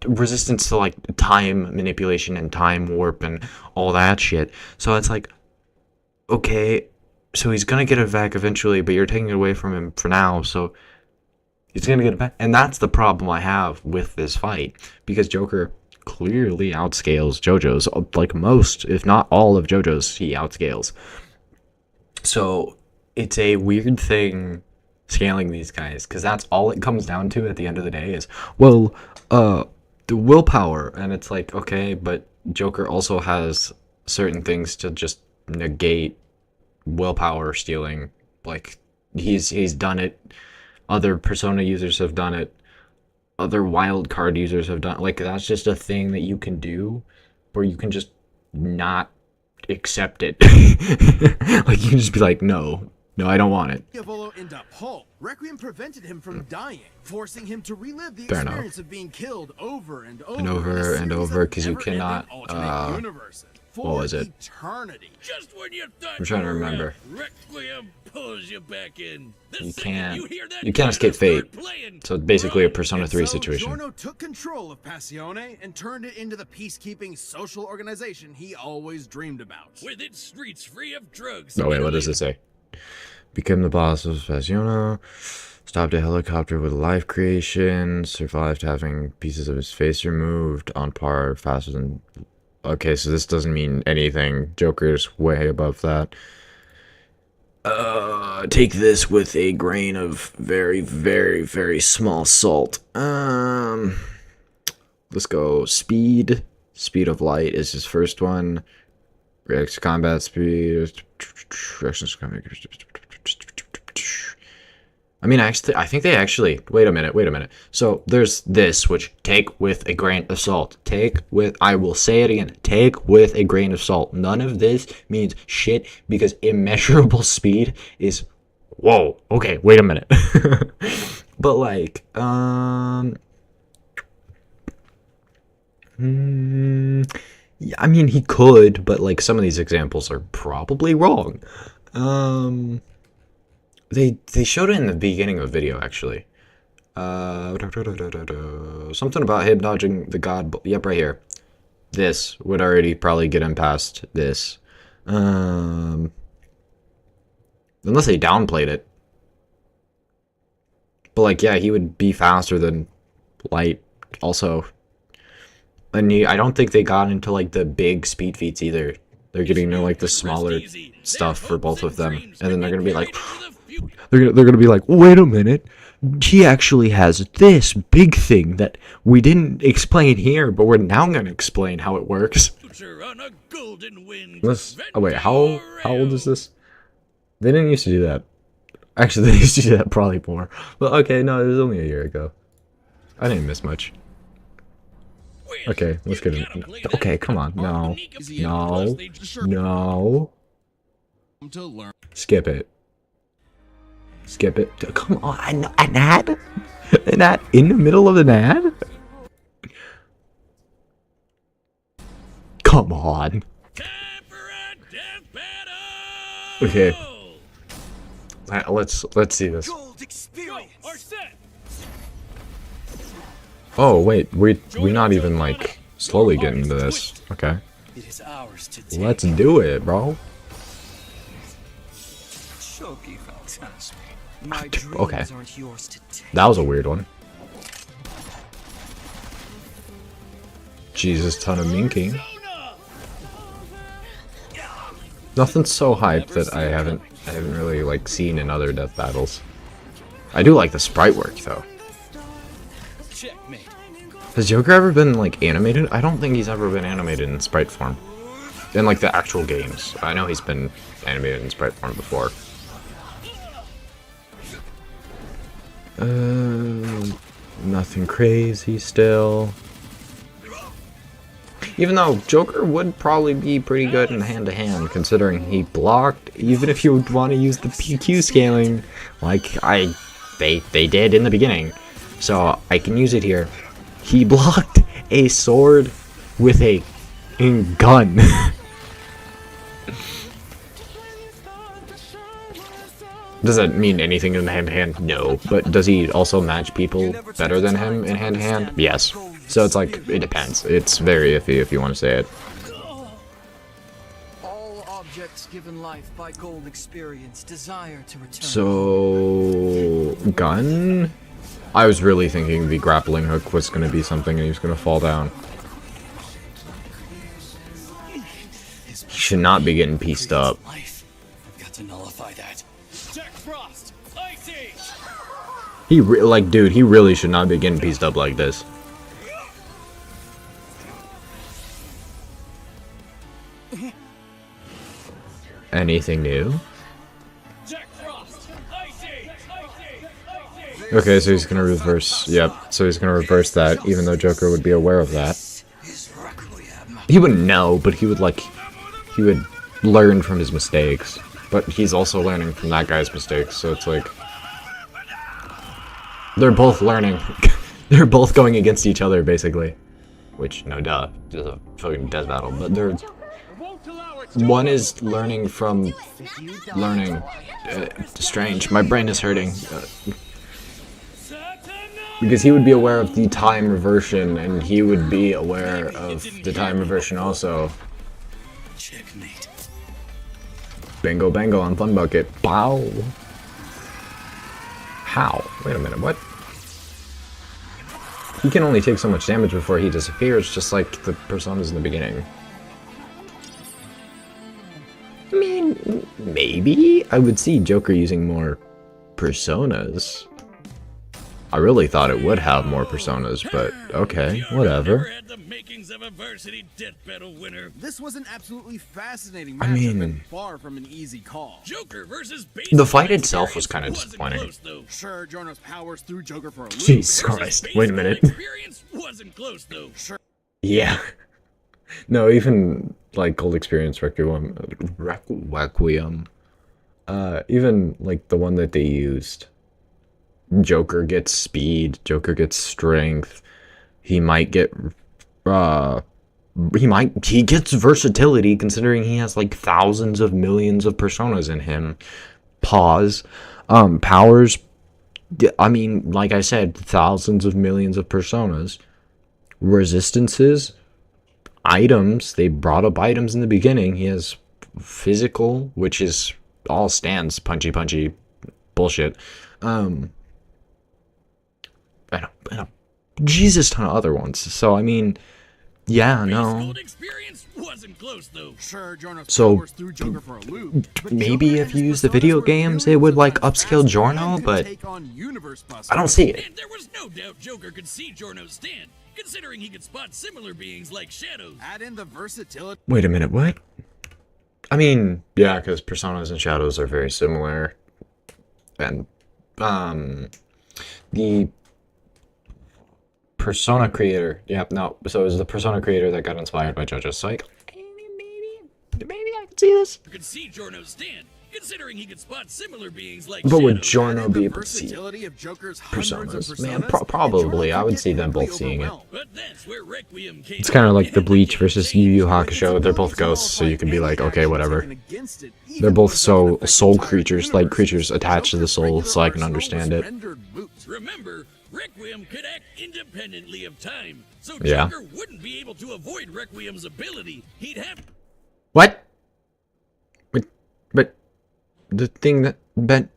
resistance to like time manipulation and time warp and all that shit. So it's like, okay, so he's gonna get it back eventually, but you're taking it away from him for now, so he's gonna get it back. And that's the problem I have with this fight, because Joker clearly outscales JoJo's, like most, if not all of JoJo's, he outscales. So it's a weird thing scaling these guys, because that's all it comes down to at the end of the day is, well, the willpower, and it's like, okay, but Joker also has certain things to just negate willpower stealing. Like, he's done it. Other Persona users have done it. Other wild card users have done it. Like, that's just a thing that you can do where you can just not accept it. Like, you can just be like, no, I don't want it. Diavolo into pulp. Requiem prevented him from dying, forcing him to relive the Fair enough. experience of being killed over and over And over in a and series over, of 'cause you never-ending cannot, alternate universes for what was it? eternity. Just when you thought I'm trying to you were remember. out, Requiem pulls you back in. The You second can't- you hear that you can't escape start fate. playing, So basically a run. Persona And 3 so situation. Giorno took control of Passione and turned it into the peacekeeping social organization he always dreamed about. With its streets free of drugs. Oh wait, what does it say? Became the boss of Passiona, stopped a helicopter with life creation, survived having pieces of his face removed, on par faster than... Okay, so this doesn't mean anything. Joker's way above that. Take this with a grain of very, very, very small salt. Let's go speed. Speed of light is his first one. Reacts to combat speed. I mean, actually, I think they actually. Wait a minute. So there's this, which take with a grain of salt. I will say it again. Take with a grain of salt. None of this means shit because immeasurable speed is. Whoa. Okay. Wait a minute. But like, yeah, I mean, he could, but like some of these examples are probably wrong. They showed it in the beginning of the video actually. Something about him dodging the god. Yep, right here. This would already probably get him past this. Unless they downplayed it. But like, yeah, he would be faster than Light also. And I don't think they got into like the big speed feats either. They're getting into like the smaller stuff for both of them, and then they're gonna be like, they're gonna be like, wait a minute, he actually has this big thing that we didn't explain here, but we're now gonna explain how it works. Oh wait, how old is this? They didn't used to do that. Actually, they used to do that probably more. But okay, no, it was only a year ago. I didn't miss much. Okay, let's get it. Okay, come on. No. Skip it. Skip it. Come on. An ad? An ad in the middle of an ad? Come on. Okay. Let's see this. Oh wait, we not even like slowly getting into this. Okay. Let's do it, bro. Okay. That was a weird one. Jesus, ton of minking. Nothing so hyped that I haven't really like seen in other death battles. I do like the sprite work though. Has Joker ever been like animated? I don't think he's ever been animated in sprite form. In like the actual games. I know he's been animated in sprite form before. Nothing crazy still. Even though Joker would probably be pretty good in hand-to-hand, considering he blocked, even if you would want to use the PQ scaling, like they did in the beginning. So I can use it here. He blocked a sword with a gun. Does that mean anything in hand-to-hand? No. But does he also match people better than him in hand-to-hand? Yes. So it's like, it depends. It's very iffy if you want to say it. All objects given life by gold experience desire to return. So... gun? I was really thinking the grappling hook was going to be something and he was going to fall down. He should not be getting pieced up. I've got to nullify that. Like, dude, he really should not be getting pieced up like this. Anything new? Okay, so he's gonna reverse. Yep, so he's gonna reverse that, even though Joker would be aware of that. He wouldn't know, but he would learn from his mistakes. But he's also learning from that guy's mistakes, so it's like... they're both learning. They're both going against each other, basically. Which, no duh, it's a fucking death battle, but they're... one is learning from learning. Strange, my brain is hurting. Because he would be aware of the time reversion, and he would be aware of the time reversion also. Checkmate. Bingo bango on Fun Bucket. Bow. How? Wait a minute, what? He can only take so much damage before he disappears, just like the personas in the beginning. I mean, maybe? I would see Joker using more personas. I really thought it would have more personas, but okay, whatever. makings of a varsity death battle winner. This was an absolutely fascinating I matchup mean- and far from an easy call. Joker versus base. The fight itself was kind of wasn't disappointing. close, though. Sure, Jorno's powers threw Joker for a loop. Jesus Versus Christ. base Wait a minute. experience wasn't close, though. Yeah. No, even like Gold Experience Requiem, even like the one that they used, Joker gets speed, Joker gets strength, he might get he gets versatility considering he has like thousands of millions of personas in him. Pause. Powers, I mean, like I said, thousands of millions of personas. Resistances, items, they brought up items in the beginning. He has physical, which is all stands, punchy bullshit. And a Jesus ton of other ones. So I mean, yeah, Base no. gold experience wasn't close, though. Sure, Jorno's So, powers threw Joker for a loop. but maybe Joker if and you his use the personas video were games, it billions would of like times upscale faster Giorno, and could but take on universe I don't see it. And there was no doubt Joker could see Jorno's stand, considering he could spot similar beings like shadows. Add in the versatility. Wait a minute, what? I mean, yeah, because personas and shadows are very similar. And, the persona creator, yeah, no, so it was the persona creator that got inspired by JoJo's. So, like, maybe I could see this. Could see Jorno's stand, considering he could spot similar beings like But would shadows. Giorno Add in be the able to see versatility of Joker's hundreds of personas? Man, personas, and probably. Giorno I could would get see them both quickly seeing it. overwhelmed. But that's where Requiem came It's kind of in, like the and Bleach game versus changed. Yu Yu Hakusho. They're both ghosts, so you can be like, okay, whatever. They're They're both soul creatures, like creatures attached to the soul, so I can understand it. Remember, Requiem could act independently of time, so Yeah. Joker wouldn't be able to avoid Requiem's ability. He'd have What? But the thing that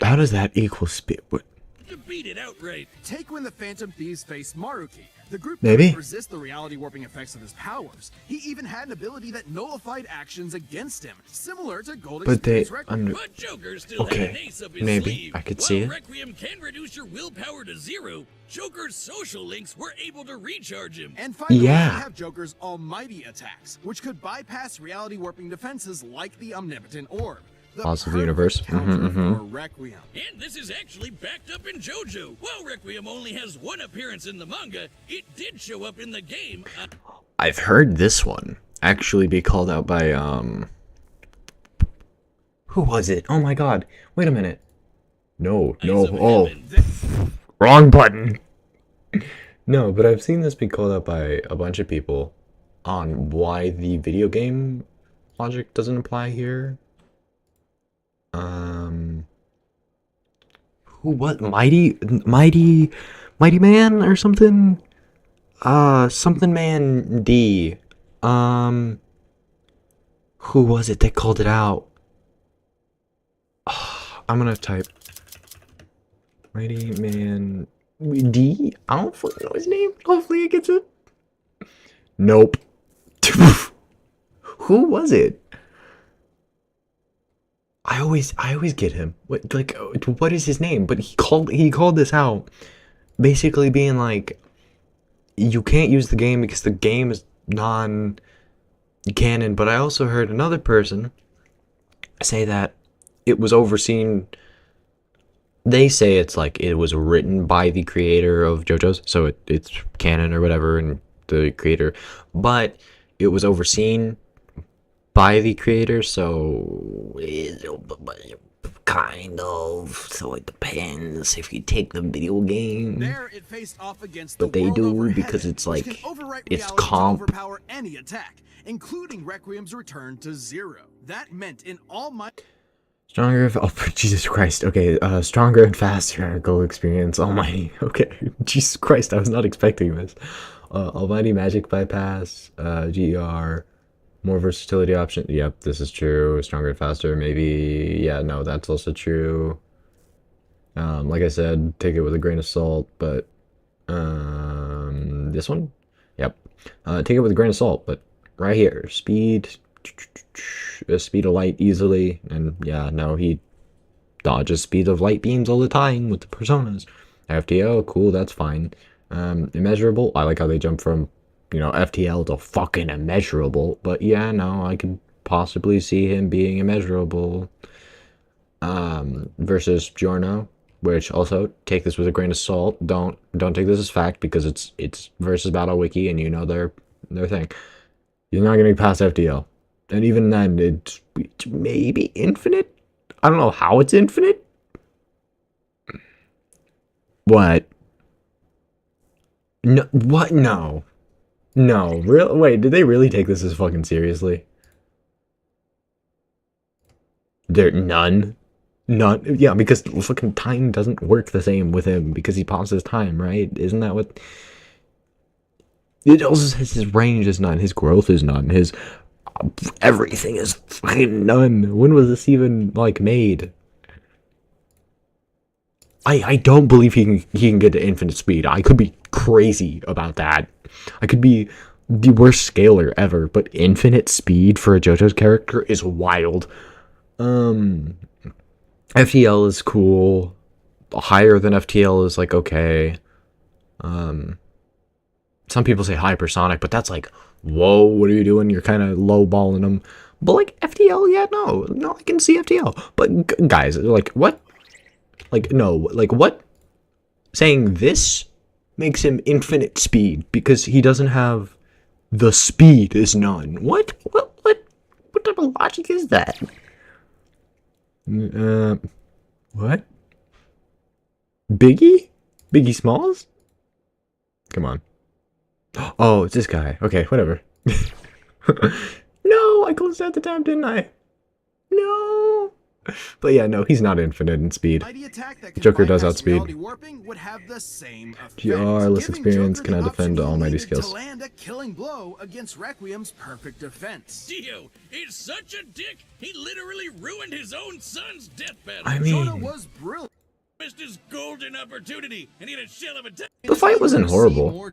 how does that equal speed? What? to beat it outright. Take when the Phantom Thieves faced Maruki. The group Maybe. couldn't resist the reality warping effects of his powers. He even had an ability that nullified actions against him, similar to Gold But they Experience Requiem. under. But Joker still Okay, had an ace up his maybe. sleeve. I could While see it. Requiem can reduce your willpower to 0, Joker's social links were able to recharge him. And finally, Yeah. we have Joker's almighty attacks, which could bypass reality warping defenses like the Omnipotent Orb. The Laws of the perfect universe. counter Mhm, for Requiem. And this is actually backed up in JoJo. While Requiem only has one appearance in the manga, it did show up in the game. I've heard this one actually be called out by who was it? Oh my god. Wait a minute. No. Oh, wrong button. No, but I've seen this be called out by a bunch of people on why the video game logic doesn't apply here. Who what? Mighty Man or something? Something Man D. Who was it that called it out? I'm gonna type Mighty Man D. I don't fucking know his name. Hopefully it gets it. Nope. Who was it? I always get him. What is his name? But he called this out, basically being like, you can't use the game because the game is non-canon. But I also heard another person say that it was overseen. They say it's like it was written by the creator of JoJo's, so it's canon or whatever, and the creator, but it was overseen by the creator, so kind of. So it depends if you take the video game. There, it faced off against But the they world do overhead, because it's which like, can overwrite it's reality to comp. overpower any attack, including Requiem's return to 0. That meant in all my Stronger, oh Jesus Christ, okay, stronger and faster Gold Experience, Almighty, okay, Jesus Christ, I was not expecting this. Almighty Magic Bypass, GER, more versatility option, yep, this is true. Stronger and faster, maybe, yeah, no, that's also true. Like I said, take it with a grain of salt, but, this one, yep, take it with a grain of salt, but right here, speed of light easily, and yeah, no, he dodges speed of light beams all the time with the personas. FTO, cool, that's fine. Immeasurable. I like how they jump from, FTL to fucking immeasurable. But yeah, no, I could possibly see him being immeasurable. Versus Giorno, which also take this with a grain of salt. Don't take this as fact because it's versus Battle Wiki and their thing. You're not getting past FTL, and even then, it's maybe infinite. I don't know how it's infinite. What? No, what? No. No, real. Wait, did they really take this as fucking seriously? There, none. None. Yeah, because fucking time doesn't work the same with him because he pauses time, right? Isn't that what? It also says his range is none, his growth is none, his everything is fucking none. When was this even like made? I don't believe he can get to infinite speed. I could be crazy about that. I could be the worst scaler ever, but infinite speed for a JoJo's character is wild. FTL is cool. Higher than FTL is like okay. Some people say hypersonic, but that's like, whoa, what are you doing? You're kind of lowballing them. But like FTL, yeah, no, I can see FTL. But guys, like what? Like no, like what? Saying this makes him infinite speed because he doesn't have the speed is none. What type of logic is that? What? Biggie Smalls? Come on. Oh, it's this guy. Okay, whatever. No, I closed out the tab, didn't I? No. But yeah, no, he's not infinite in speed. Joker does outspeed. Would have the same effect, GR-less giving experience Joker cannot the defend option he almighty needed skills. To land a killing blow against Requiem's perfect defense. Dio is such a dick, he literally ruined his own son's death battle. I Jonah mean, was brilliant. Missed his golden opportunity, and he had a shell of a time. the fight wasn't horrible.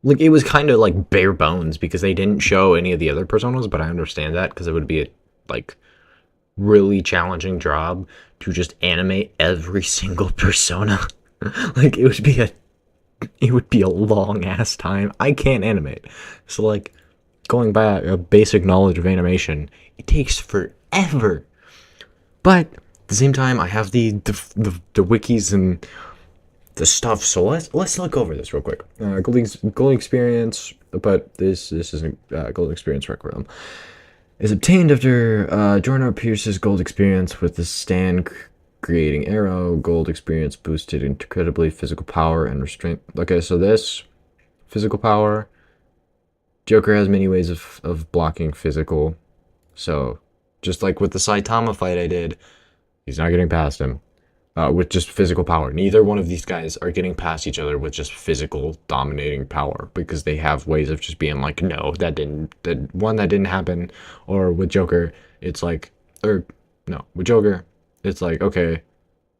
Like, it was kind of like bare bones because they didn't show any of the other personas, but I understand that because it would be a, like, really challenging job to just animate every single persona. Like, it would be a long ass time. I can't animate. So, like, going back, a basic knowledge of animation, it takes forever. But at the same time, I have the wikis and the stuff, so let's look over this real quick. Golden experience, but this isn't golden experience Requiem. Is obtained after Giorno pierces gold experience with the stand creating arrow. Gold experience boosted incredibly physical power and restraint. Okay, so this physical power, Joker has many ways of blocking physical. So just like with the Saitama fight I did, he's not getting past him. With just physical power. Neither one of these guys are getting past each other with just physical dominating power because they have ways of just being like, no, that didn't happen. Or with Joker, it's like, with Joker, it's like, okay,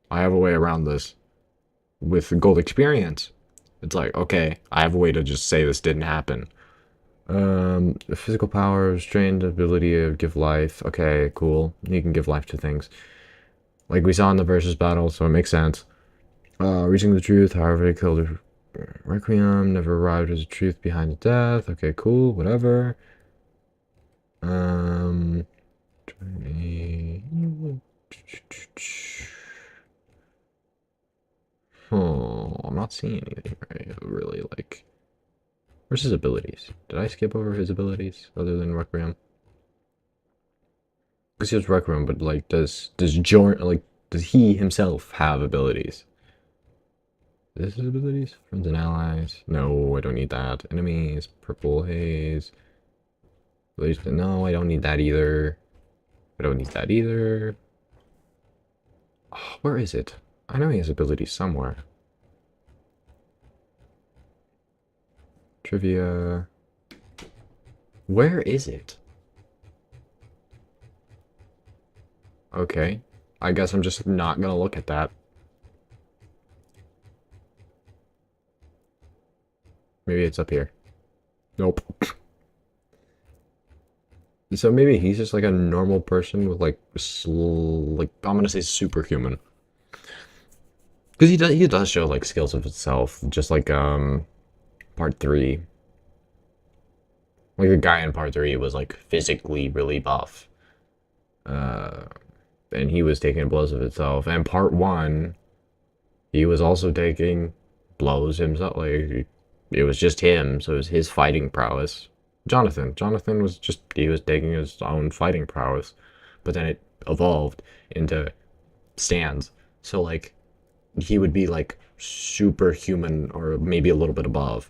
I have a way around this. With gold experience, it's like, okay, I have a way to just say this didn't happen. Physical power, restrained ability to give life. Okay, cool. You can give life to things. Like we saw in the versus battle, so it makes sense. Reaching the truth, however, he killed Requiem, never arrived as the truth behind the death. Okay, cool, whatever. Oh, I'm not seeing anything right, really, like. Where's his abilities? Did I skip over his abilities other than Requiem? Because he has Requiem, but like, does he himself have abilities? Is this his abilities? Friends and allies? No, I don't need that. Enemies, purple haze. No, I don't need that either. I don't need that either. Oh, where is it? I know he has abilities somewhere. Trivia. Where is it? Okay. I guess I'm just not gonna look at that. Maybe it's up here. Nope. So maybe he's just like a normal person with like I'm gonna say superhuman. Because he does show like skills of itself, just like part 3. Like the guy in part 3 was like physically really buff. And he was taking blows of itself. And part 1, he was also taking blows himself. Like it was just him, so it was his fighting prowess. Jonathan was just, he was taking his own fighting prowess. But then it evolved into stands. So like he would be like superhuman or maybe a little bit above.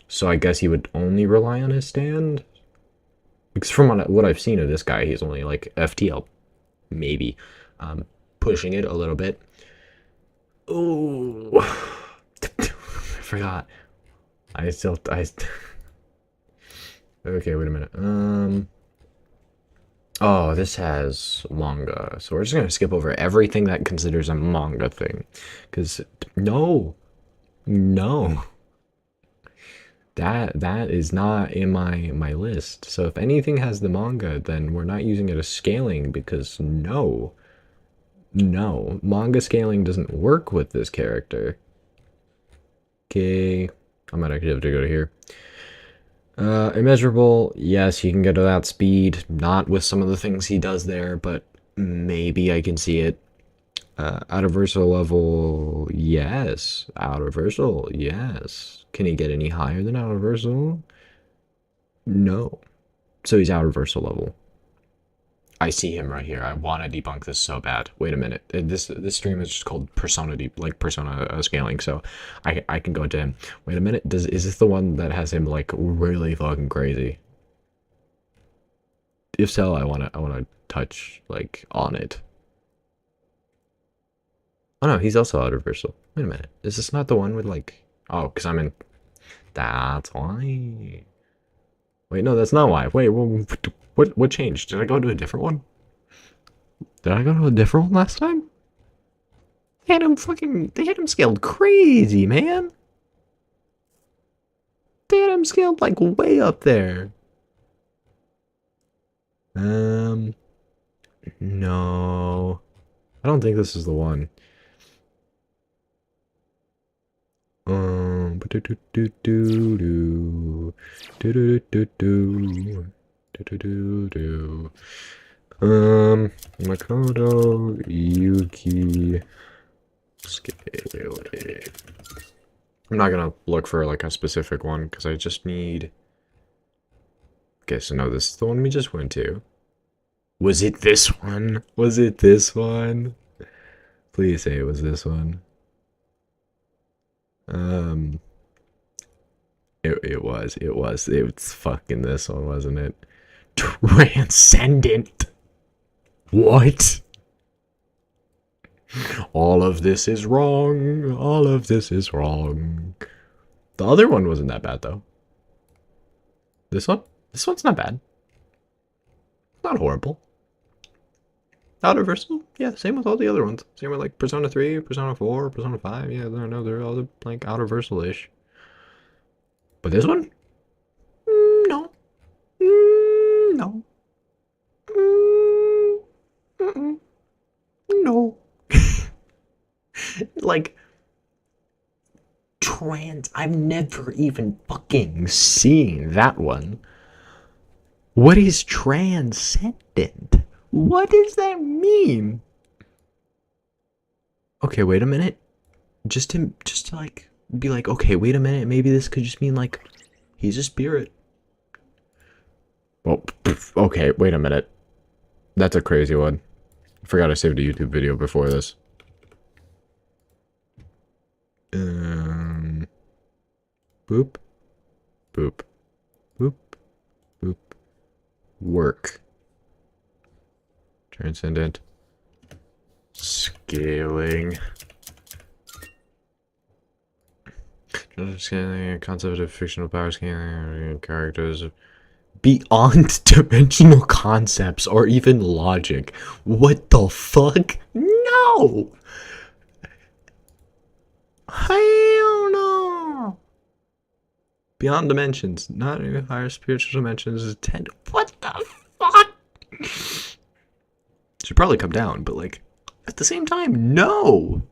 So I guess he would only rely on his stand. Because from what I've seen of this guy, he's only like FTL, maybe, pushing it a little bit. Oh, I forgot. I okay, wait a minute. Oh, this has manga, so we're just gonna skip over everything that considers a manga thing, because no, that is not in my list. So if anything has the manga, then we're not using it as scaling, because no, manga scaling doesn't work with this character. Okay, I might actually have to go to here. Immeasurable, yes, he can go to that speed, not with some of the things he does there, but maybe I can see it. Out of versal level, yes. Out of versal, yes. Can he get any higher than out of versal? No. So he's out of versal level. I see him right here. I want to debunk this so bad. Wait a minute. This stream is just called persona scaling, so I can go to him. Wait a minute. Is this the one that has him like really fucking crazy? If so, I wanna touch like on it. Oh no, he's also out of versal. Wait a minute. Is this not the one with like, oh, because I'm in, that's why. Wait, no, that's not why. Wait, what changed? Did I go to a different one? Did I go to a different one last time? They had him scaled crazy, man. They had him scaled like way up there. No. I don't think this is the one. Makoto Yuki Scailing. I'm not gonna look for like a specific one because I just need. Okay, so no, this is the one we just went to. Was it this one? Was it this one? Please say it was this one. It was fucking this one, wasn't it? Transcendent. What? All of this is wrong. All of this is wrong. The other one wasn't that bad though. This one? This one's not bad. Not horrible. Out of versal? Yeah, same with all the other ones. Same with like Persona 3, Persona 4, Persona 5. Yeah, no, they're all like out of versal-ish. But this one? No. No. No. Like, I've never even fucking seen that one. What is transcendent? What does that mean? Okay, wait a minute. Just to like be like, okay, wait a minute, maybe this could just mean like he's a spirit. Well, okay, wait a minute. That's a crazy one. I forgot I saved a YouTube video before this. Boop. Boop. Boop. Boop. Work. Transcendent. Scaling. Scaling, a concept of fictional power scaling, characters beyond dimensional concepts or even logic. What the fuck? No! Hell no! Beyond dimensions, not even higher spiritual dimensions is 10. What the fuck? Should probably come down, but like, at the same time, no!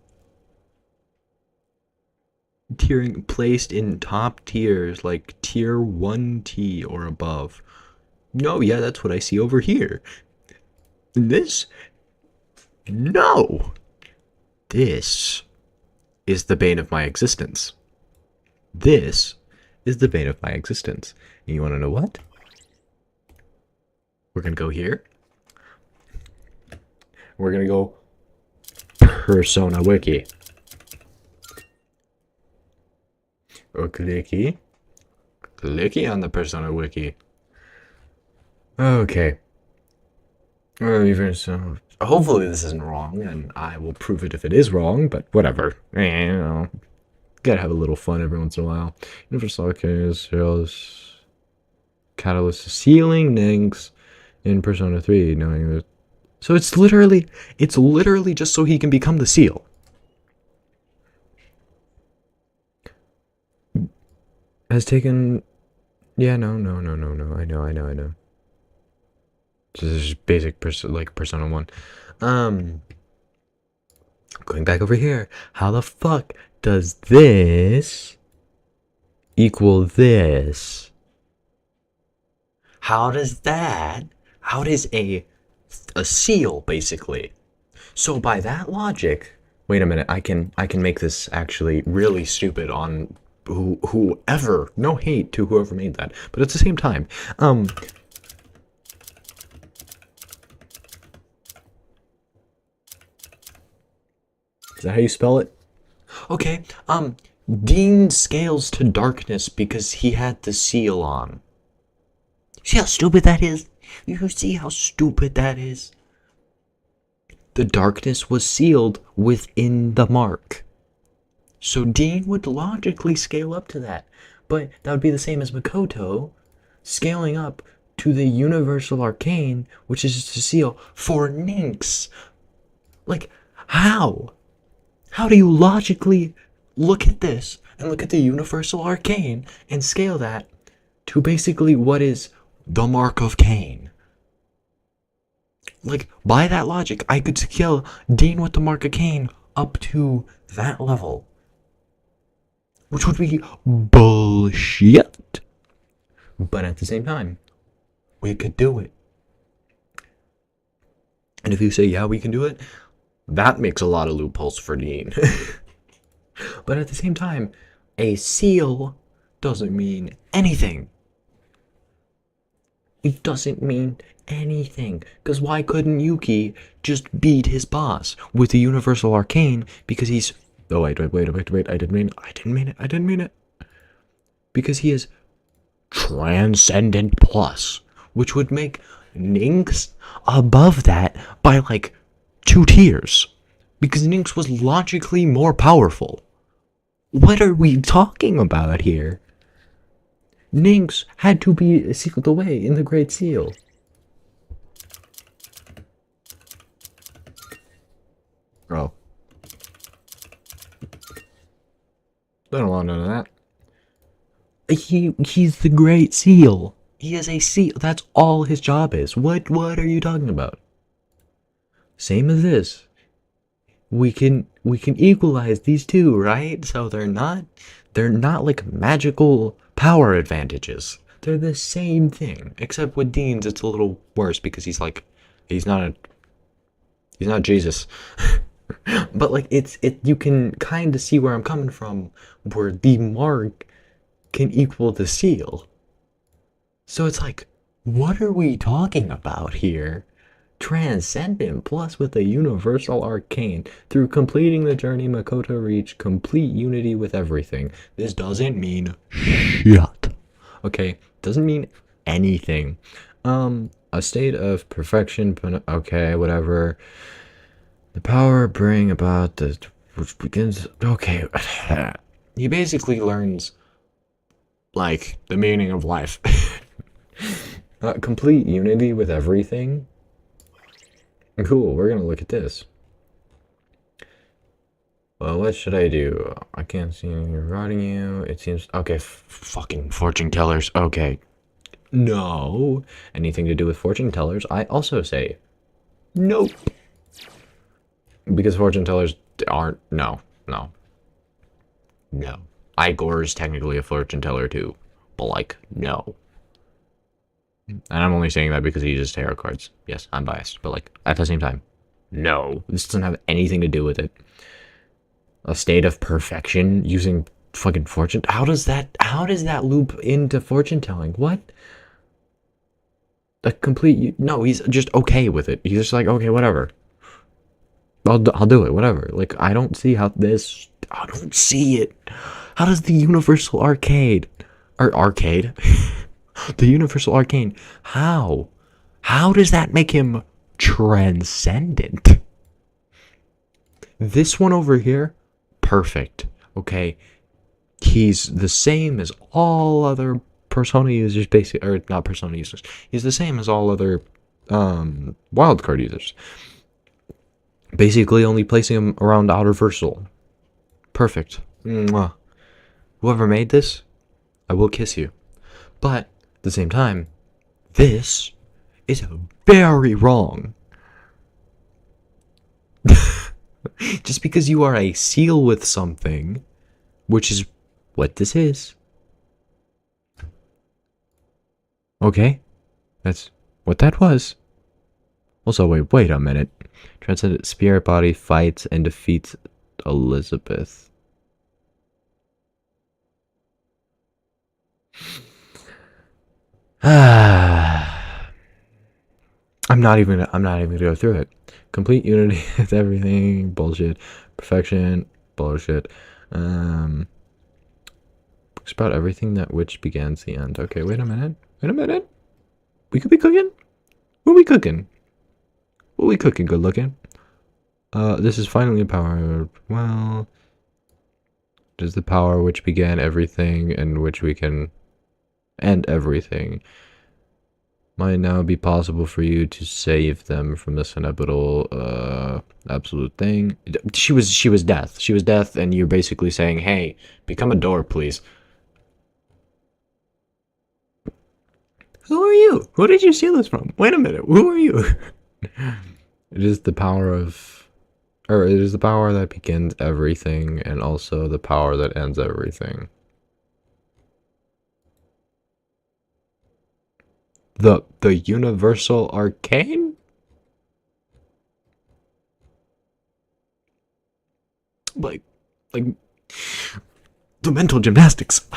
tiering placed in top tiers, like tier 1T or above. No, yeah, that's what I see over here. This? No! This is the bane of my existence. This is the bane of my existence. And you want to know what? We're going to go here. We're going to go Persona Wiki. Or clicky. Clicky on the Persona Wiki. Okay. Hopefully this isn't wrong, and I will prove it if it is wrong, but whatever. You know, gotta have a little fun every once in a while. Universal Catalyst Scailing Ninx in Persona 3, knowing that. So it's literally just so he can become the seal. Has taken, yeah, no. I know. This is basic, Persona 1. Going back over here. How the fuck does this equal this? How does a seal, basically? So by that logic, wait a minute, I can make this actually really stupid on whoever, no hate to whoever made that, but at the same time, is that how you spell it? Okay, Dean scales to darkness because he had the seal on. See how stupid that is? You see how stupid that is? The darkness was sealed within the mark. So Dean would logically scale up to that. But that would be the same as Makoto scaling up to the Universal Arcane, which is just a seal for Ninx. Like, how? How do you logically look at this and look at the Universal Arcane and scale that to basically what is the Mark of Cain? Like, by that logic, I could scale Dean with the Mark of Cain up to that level. Which would be bullshit. But at the same time, we could do it. And if you say, yeah, we can do it, that makes a lot of loopholes for Dean. But at the same time, a seal doesn't mean anything. It doesn't mean anything. Because why couldn't Yuki just beat his boss with the Universal Arcane? Because he's... Oh, wait. I didn't mean it. Because he is Transcendent Plus, which would make Ninx above that by like 2 tiers. Because Ninx was logically more powerful. What are we talking about here? Ninx had to be sealed away in the Great Seal. Oh. I don't want none of that. He's the Great Seal. He is a seal. That's all his job is. What are you talking about? Same as this. We can equalize these two, right? So they're not like magical power advantages. They're the same thing. Except with Dean's it's a little worse because he's not Jesus. But like you can kind of see where I'm coming from, where the mark can equal the seal. So it's like, what are we talking about here? Transcendent Plus with a Universal Arcane. Through completing the journey, Makoto reached complete unity with everything. This doesn't mean shit. Okay, doesn't mean anything. A state of perfection. Okay, whatever. The power bring about the which begins. Okay, he basically learns like the meaning of life. Complete unity with everything. Cool. We're gonna look at this. Well, what should I do? I can't see anything regarding you. It seems okay. Fucking fortune tellers. Okay. No. Anything to do with fortune tellers? I also say nope. Because fortune tellers aren't. No. Igor is technically a fortune teller too, but like, no. And I'm only saying that because he uses tarot cards. Yes, I'm biased, but like, at the same time, no. This doesn't have anything to do with it. A state of perfection using fucking fortune. How does that loop into fortune telling? What? A complete, no, he's just okay with it. He's just like, okay, whatever. I'll do it, whatever. Like, I don't see how this, I don't see it. How does the Universal Arcade, or Arcade, the Universal Arcane, how does that make him transcendent? This one over here, perfect, okay? He's the same as all other Persona users, basically, or not Persona users. He's the same as all other wildcard users. Basically, only placing him around outer versal. Perfect. Mwah. Whoever made this, I will kiss you. But at the same time, this is very wrong. Just because you are a seal with something, which is what this is. Okay, that's what that was. Also, wait a minute. Transcendent spirit body fights and defeats Elizabeth. I'm not even gonna go through it. Complete unity with everything, bullshit. Perfection, bullshit. It's about everything that which begins the end. Okay, wait a minute. We could be cooking? What are we cooking? What are we cooking, good looking? This is finally empowered. Well, it is the power which began everything and which we can end everything. Might now be possible for you to save them from this inevitable, absolute thing. She was death. She was death, and you're basically saying, hey, become a door, please. Who are you? Who did you steal this from? Wait a minute, who are you? It is the power of, or it is the power that begins everything, and also the power that ends everything. The Universal Arcane? Like the mental gymnastics.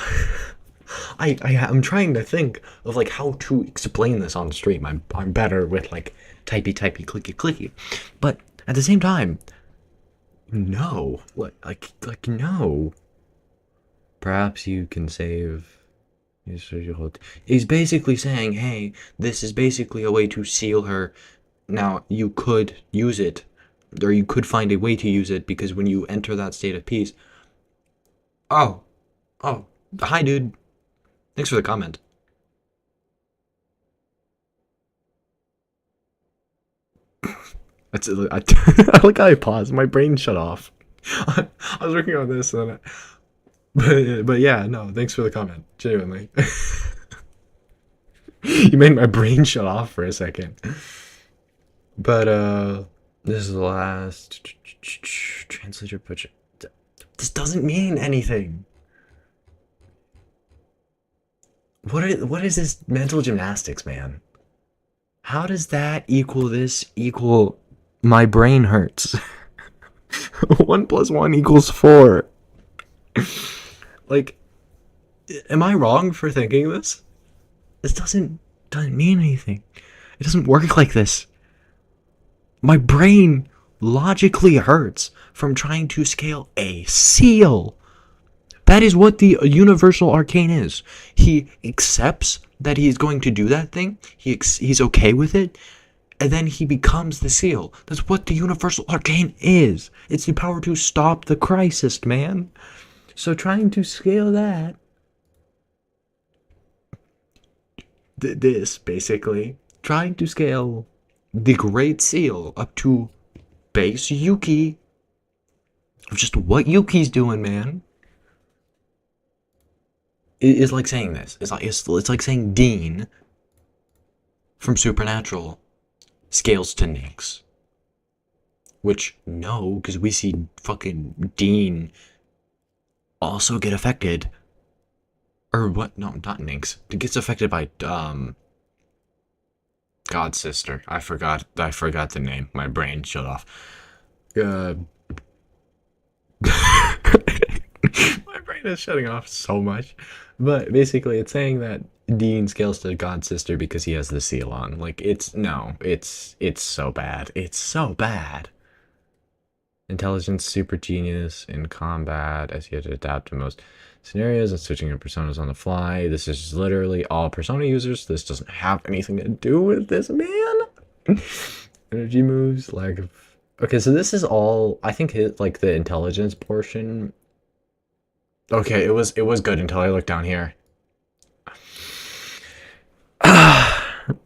I'm trying to think of like how to explain this on stream. I'm better with like typey clicky, but at the same time, no, like no. Perhaps you can save. He's basically saying, hey, this is basically a way to seal her. Now, you could use it, or you could find a way to use it, because when you enter that state of peace... Oh, hi, dude. Thanks for the comment. I like how I paused. My brain shut off. I was working on this, and but yeah, no, thanks for the comment. Genuinely. You made my brain shut off for a second. But this is the last translator put. This doesn't mean anything. What is this mental gymnastics, man? How does that equal this equal my brain hurts? 1 + 1 = 4. Like, am I wrong for thinking this? This doesn't mean anything. It doesn't work like this. My brain logically hurts from trying to scale a seal. That is what the Universal Arcane is. He accepts that he's going to do that thing. He's okay with it. And then he becomes the seal. That's what the Universal Arcane is. It's the power to stop the crisis, man. So trying to scale that... This, basically. Trying to scale the Great Seal up to base Yuki. Just what Yuki's doing, man. It's like saying this. It's like saying Dean from Supernatural scales to Nyx. Which, no, because we see fucking Dean also get affected. Or what? No, not Nynx. It gets affected by God Sister. I forgot the name. My brain shut off. My brain is shutting off so much. But basically it's saying that Dean scales to God Sister because he has the seal on. Like it's so bad. It's so bad. Intelligence super genius in combat as he had to adapt to most scenarios and switching your personas on the fly. This is literally all persona users. This doesn't have anything to do with this man. Energy moves, lack of. Okay, so this is all. I think his, like the intelligence portion. Okay, it was good until I looked down here.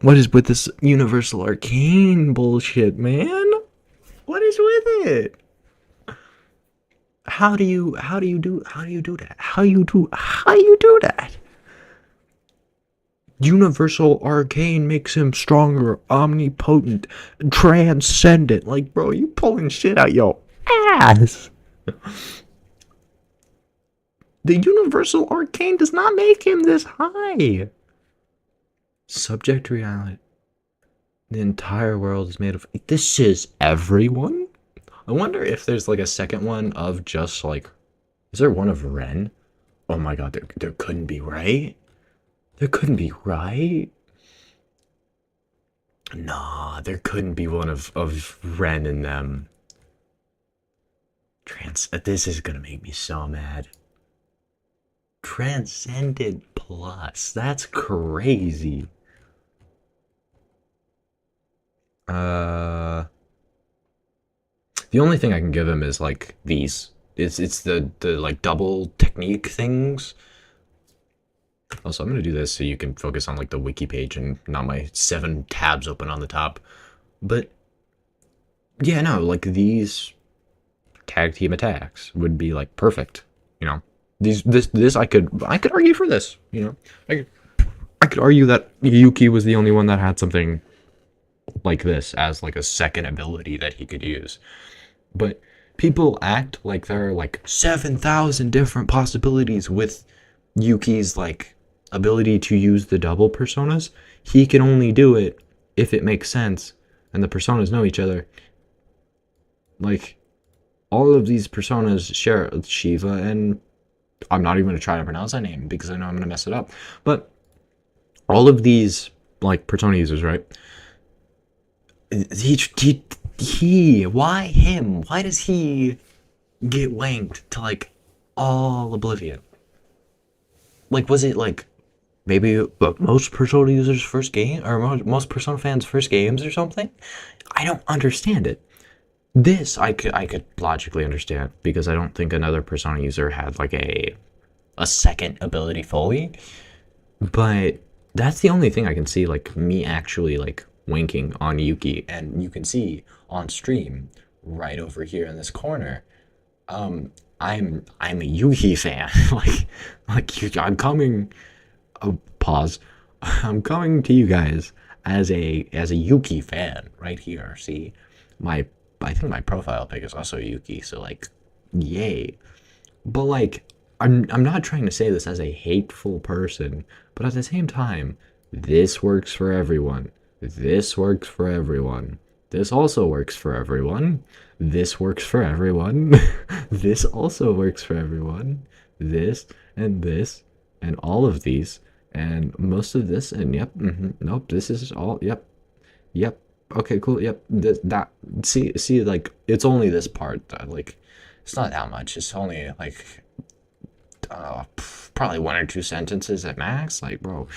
What is with this universal arcane bullshit, man? What is with it? How do you do that? How you do that? Universal arcane makes him stronger, omnipotent, transcendent. Like, bro, you pulling shit out your ass. The universal arcane does not make him this high. Subject to reality. The entire world is made of. This is everyone? I wonder if there's like a second one of just like. Is there one of Ren? Oh my god, there couldn't be, right? There couldn't be, right? Nah, there couldn't be one of Ren in them. This is gonna make me so mad. Transcendent Plus. That's crazy. The only thing I can give him is like these. It's the like double technique things. Also, I'm gonna do this so you can focus on like the wiki page and not my 7 tabs open on the top. But yeah, no, like these tag team attacks would be like perfect. You know, this I could argue for this. You know, I could argue that Yuki was the only one that had something like this as like a second ability that he could use. But people act like there are like 7,000 different possibilities with Yuki's like ability to use the double personas. He can only do it if it makes sense and the personas know each other. Like all of these personas share Shiva, and I'm not even going to try to pronounce that name because I know I'm going to mess it up. But all of these like persona users, right? Why him? Why does he get wanked to like all oblivion? Like, was it like maybe most Persona users' first game, or most Persona fans' first games or something? I don't understand it. This I could logically understand because I don't think another Persona user had like a second ability fully. But that's the only thing I can see like me actually like winking on Yuki, and you can see on stream right over here in this corner. I'm a Yuki fan. I'm coming. Oh, pause. I'm coming to you guys as a Yuki fan right here. See, I think my profile pic is also Yuki. So like, yay. But like, I'm not trying to say this as a hateful person, but at the same time, this works for everyone. This works for everyone. This also works for everyone. This works for everyone. This also works for everyone. This and all of these and most of this and yep. Nope. This is all. Yep. Okay. Cool. Yep. That. See. Like it's only this part that like it's not that much. It's only like probably 1 or 2 sentences at max. Like bro,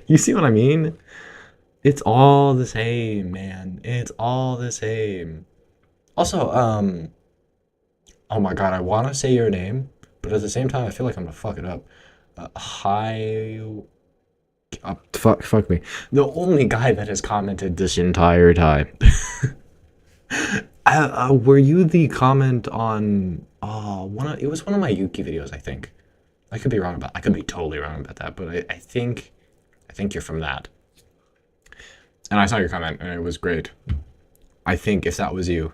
you see what I mean? It's all the same, man. It's all the same. Also, oh my god, I want to say your name, but at the same time, I feel like I'm gonna fuck it up. Hi. Fuck me. The only guy that has commented this entire time. Were you the comment on? Oh, it was one of my Yuki videos, I think. I could be wrong about. I could be totally wrong about that, but I think you're from that. And I saw your comment, and it was great. I think if that was you.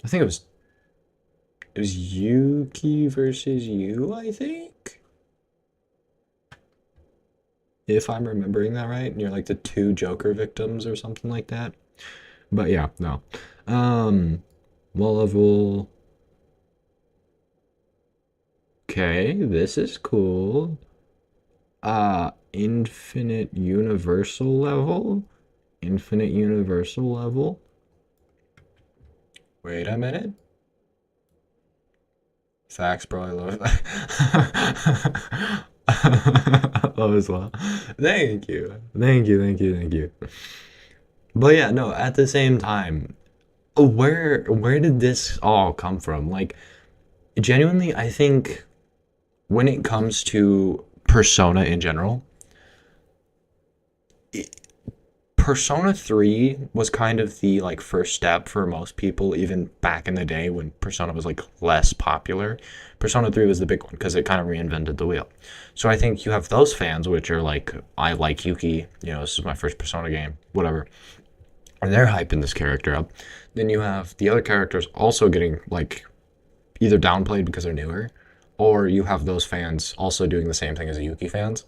I think it was Yuki versus you, I think. If I'm remembering that right, and you're like the two Joker victims or something like that. But yeah, no. Wall level. Okay, this is cool. Infinite universal level. Infinite universal level. Wait a minute. Facts, bro. I love that. Oh, as well. Thank you. Thank you. Thank you. Thank you. But yeah, no, at the same time, where did this all come from? Like, genuinely, I think when it comes to Persona in general, Persona 3 was kind of the like first step for most people, even back in the day when Persona was like less popular. Persona 3 was the big one because it kind of reinvented the wheel. So I think you have those fans which are like, I like Yuki, this is my first Persona game, whatever. And they're hyping this character up. Then you have the other characters also getting like either downplayed because they're newer, or you have those fans also doing the same thing as the Yuki fans.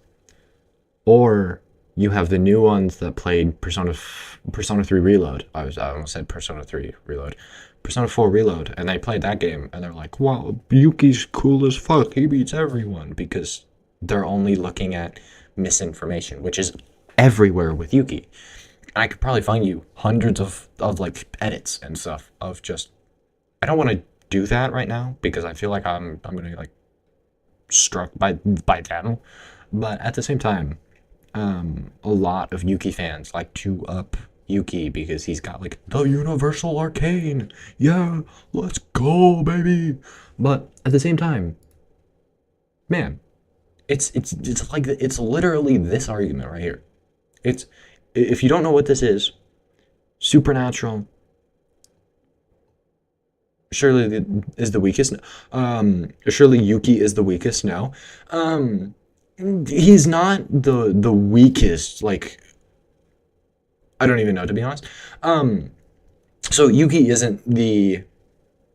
Or you have the new ones that played Persona 3 Reload. I almost said Persona 3 Reload. Persona 4 Reload, and they played that game, and they're like, wow, Yuki's cool as fuck. He beats everyone, because they're only looking at misinformation, which is everywhere with Yuki. And I could probably find you hundreds of like edits and stuff of just, I don't want to do that right now because I feel like I'm gonna like struck by them, but at the same time, a lot of Yuki fans like to up Yuki because he's got like the universal arcane. Yeah, let's go, baby. But at the same time, man, it's like it's literally this argument right here. It's, if you don't know what this is, supernatural surely is the weakest. Surely Yuki is the weakest now. He's not the weakest, like, I don't even know, to be honest. So Yuki isn't the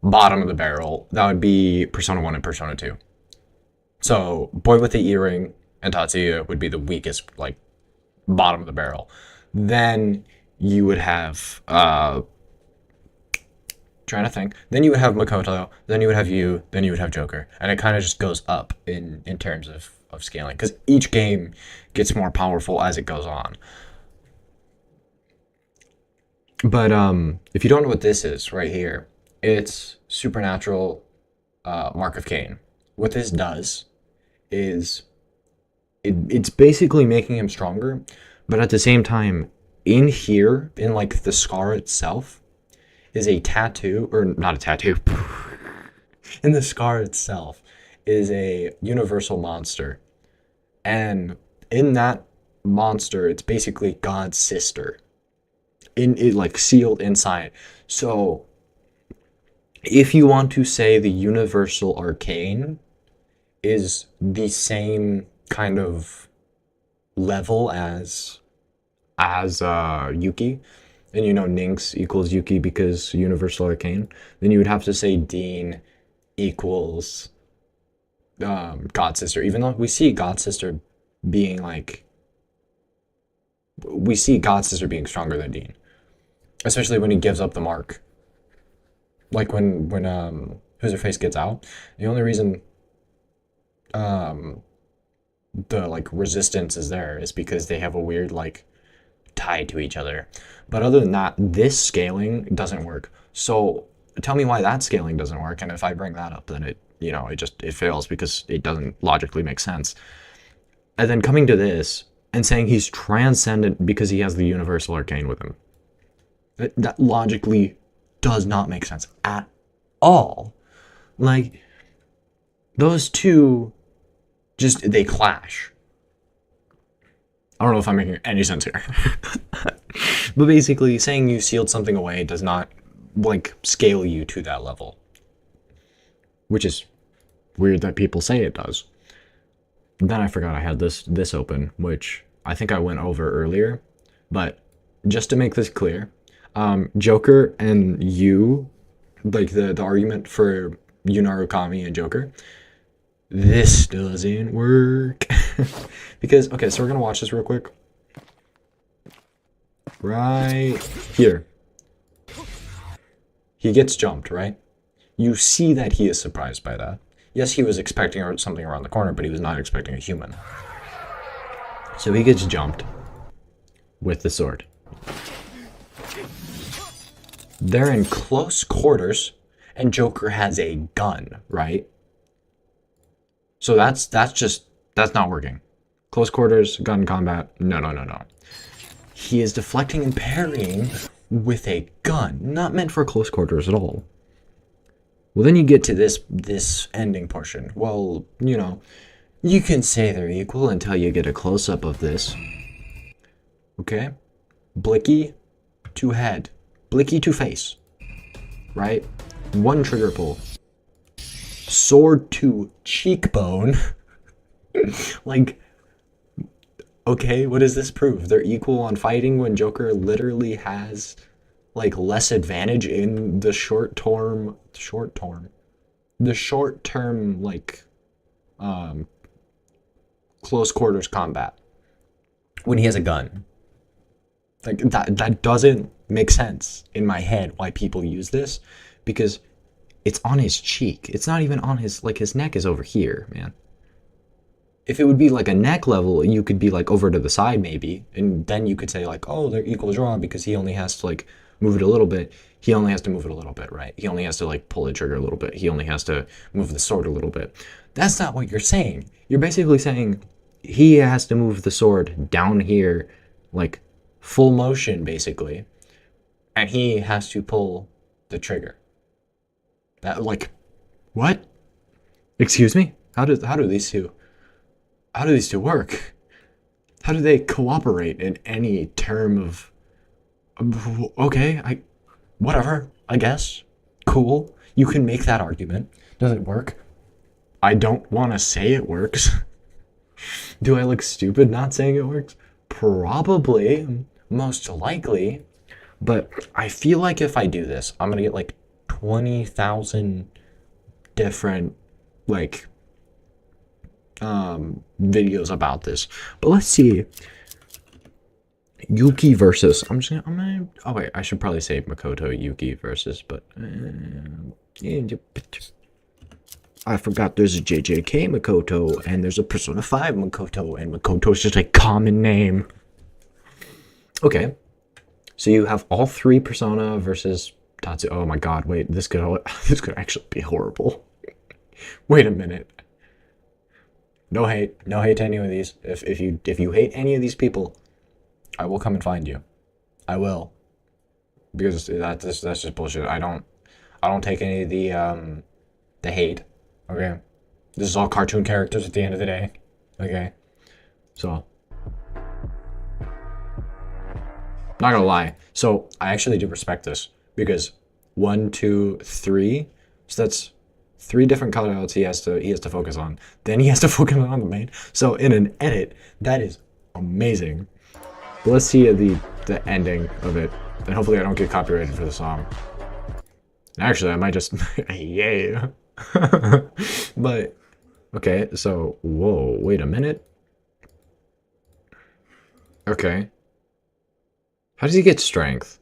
bottom of the barrel. That would be Persona 1 and Persona 2. So Boy with the Earring and Tatsuya would be the weakest, like, bottom of the barrel. Then you would have trying to think. Then you would have Makoto, then you would have you, then you would have Joker. And it kind of just goes up in terms of scaling, because each game gets more powerful as it goes on. But if you don't know what this is right here, it's Supernatural Mark of Cain. What this does is it's basically making him stronger, but at the same time, in here, in like the scar itself, is a tattoo, or not a tattoo, in the scar itself is a universal monster. And in that monster, it's basically God's sister. In it, like sealed inside. So if you want to say the universal arcane is the same kind of level as Yuki, and Nynx equals Yuki because universal arcane, then you would have to say Dean equals God sister, even though we see God sister being stronger than Dean, especially when he gives up the mark. Like when Who's Her Face gets out, the only reason the like resistance is there is because they have a weird like tie to each other. But other than that, this scaling doesn't work. So tell me why that scaling doesn't work, and if I bring that up, then it fails because it doesn't logically make sense. And then coming to this and saying he's transcendent because he has the universal arcane with him, that logically does not make sense at all. Like, those two they clash. I don't know if I'm making any sense here. But basically, saying you sealed something away does not like scale you to that level, which is weird that people say it does. Then I forgot I had this open, which I think I went over earlier. But just to make this clear, Joker and you like the argument for Kami and Joker. This doesn't work. Because, okay, so we're gonna watch this real quick. Right here. He gets jumped, right? You see that he is surprised by that. Yes, he was expecting something around the corner, but he was not expecting a human. So he gets jumped with the sword. They're in close quarters, and Joker has a gun, right? So that's not working. Close quarters, gun combat, no. He is deflecting and parrying with a gun, not meant for close quarters at all. Well, then you get to this ending portion. Well, you know, you can say they're equal until you get a close-up of this. Okay? Blicky to head. Blicky to face. Right? One trigger pull. Sword to cheekbone. Like, okay, what does this prove? They're equal on fighting when Joker literally has, like, less advantage in the short term, like, close quarters combat when he has a gun. Like, that doesn't make sense in my head why people use this, because it's on his cheek. It's not even on his, like, his neck is over here, man. If it would be like a neck level, you could be like over to the side maybe, and then you could say like, oh, they're equal draw because he only has to like move it a little bit. He only has to move it a little bit, right? He only has to like pull the trigger a little bit. He only has to move the sword a little bit. That's not what you're saying. You're basically saying he has to move the sword down here, like full motion basically, and he has to pull the trigger. That, like, what? Excuse me? How do these two work? How do they cooperate in any term of, okay, whatever, I guess. Cool. You can make that argument. Does it work? I don't want to say it works. Do I look stupid not saying it works? Probably, most likely. But I feel like if I do this, I'm going to get like 20,000 different, like, videos about this. But let's see. Yuki versus, I'm gonna, oh wait, I should probably say Makoto Yuki versus, but I forgot there's a JJK Makoto and there's a Persona 5 Makoto, and Makoto is just a common name. Okay, so you have all three Persona versus Tatsu. Oh my god, wait, this could actually be horrible. Wait a minute. No hate to any of these. If you hate any of these people, I will come and find you. I will, because that's just bullshit. I don't take any of the hate. Okay, this is all cartoon characters at the end of the day. Okay, so not gonna lie. So I actually do respect this, because 1, 2, 3. So that's 3 different cutouts he has to focus on. Then he has to focus on the main. So in an edit, that is amazing. But let's see the ending of it, and hopefully I don't get copyrighted for the song. Actually, I might just yay. But okay, so whoa, wait a minute. Okay, how does he get strength?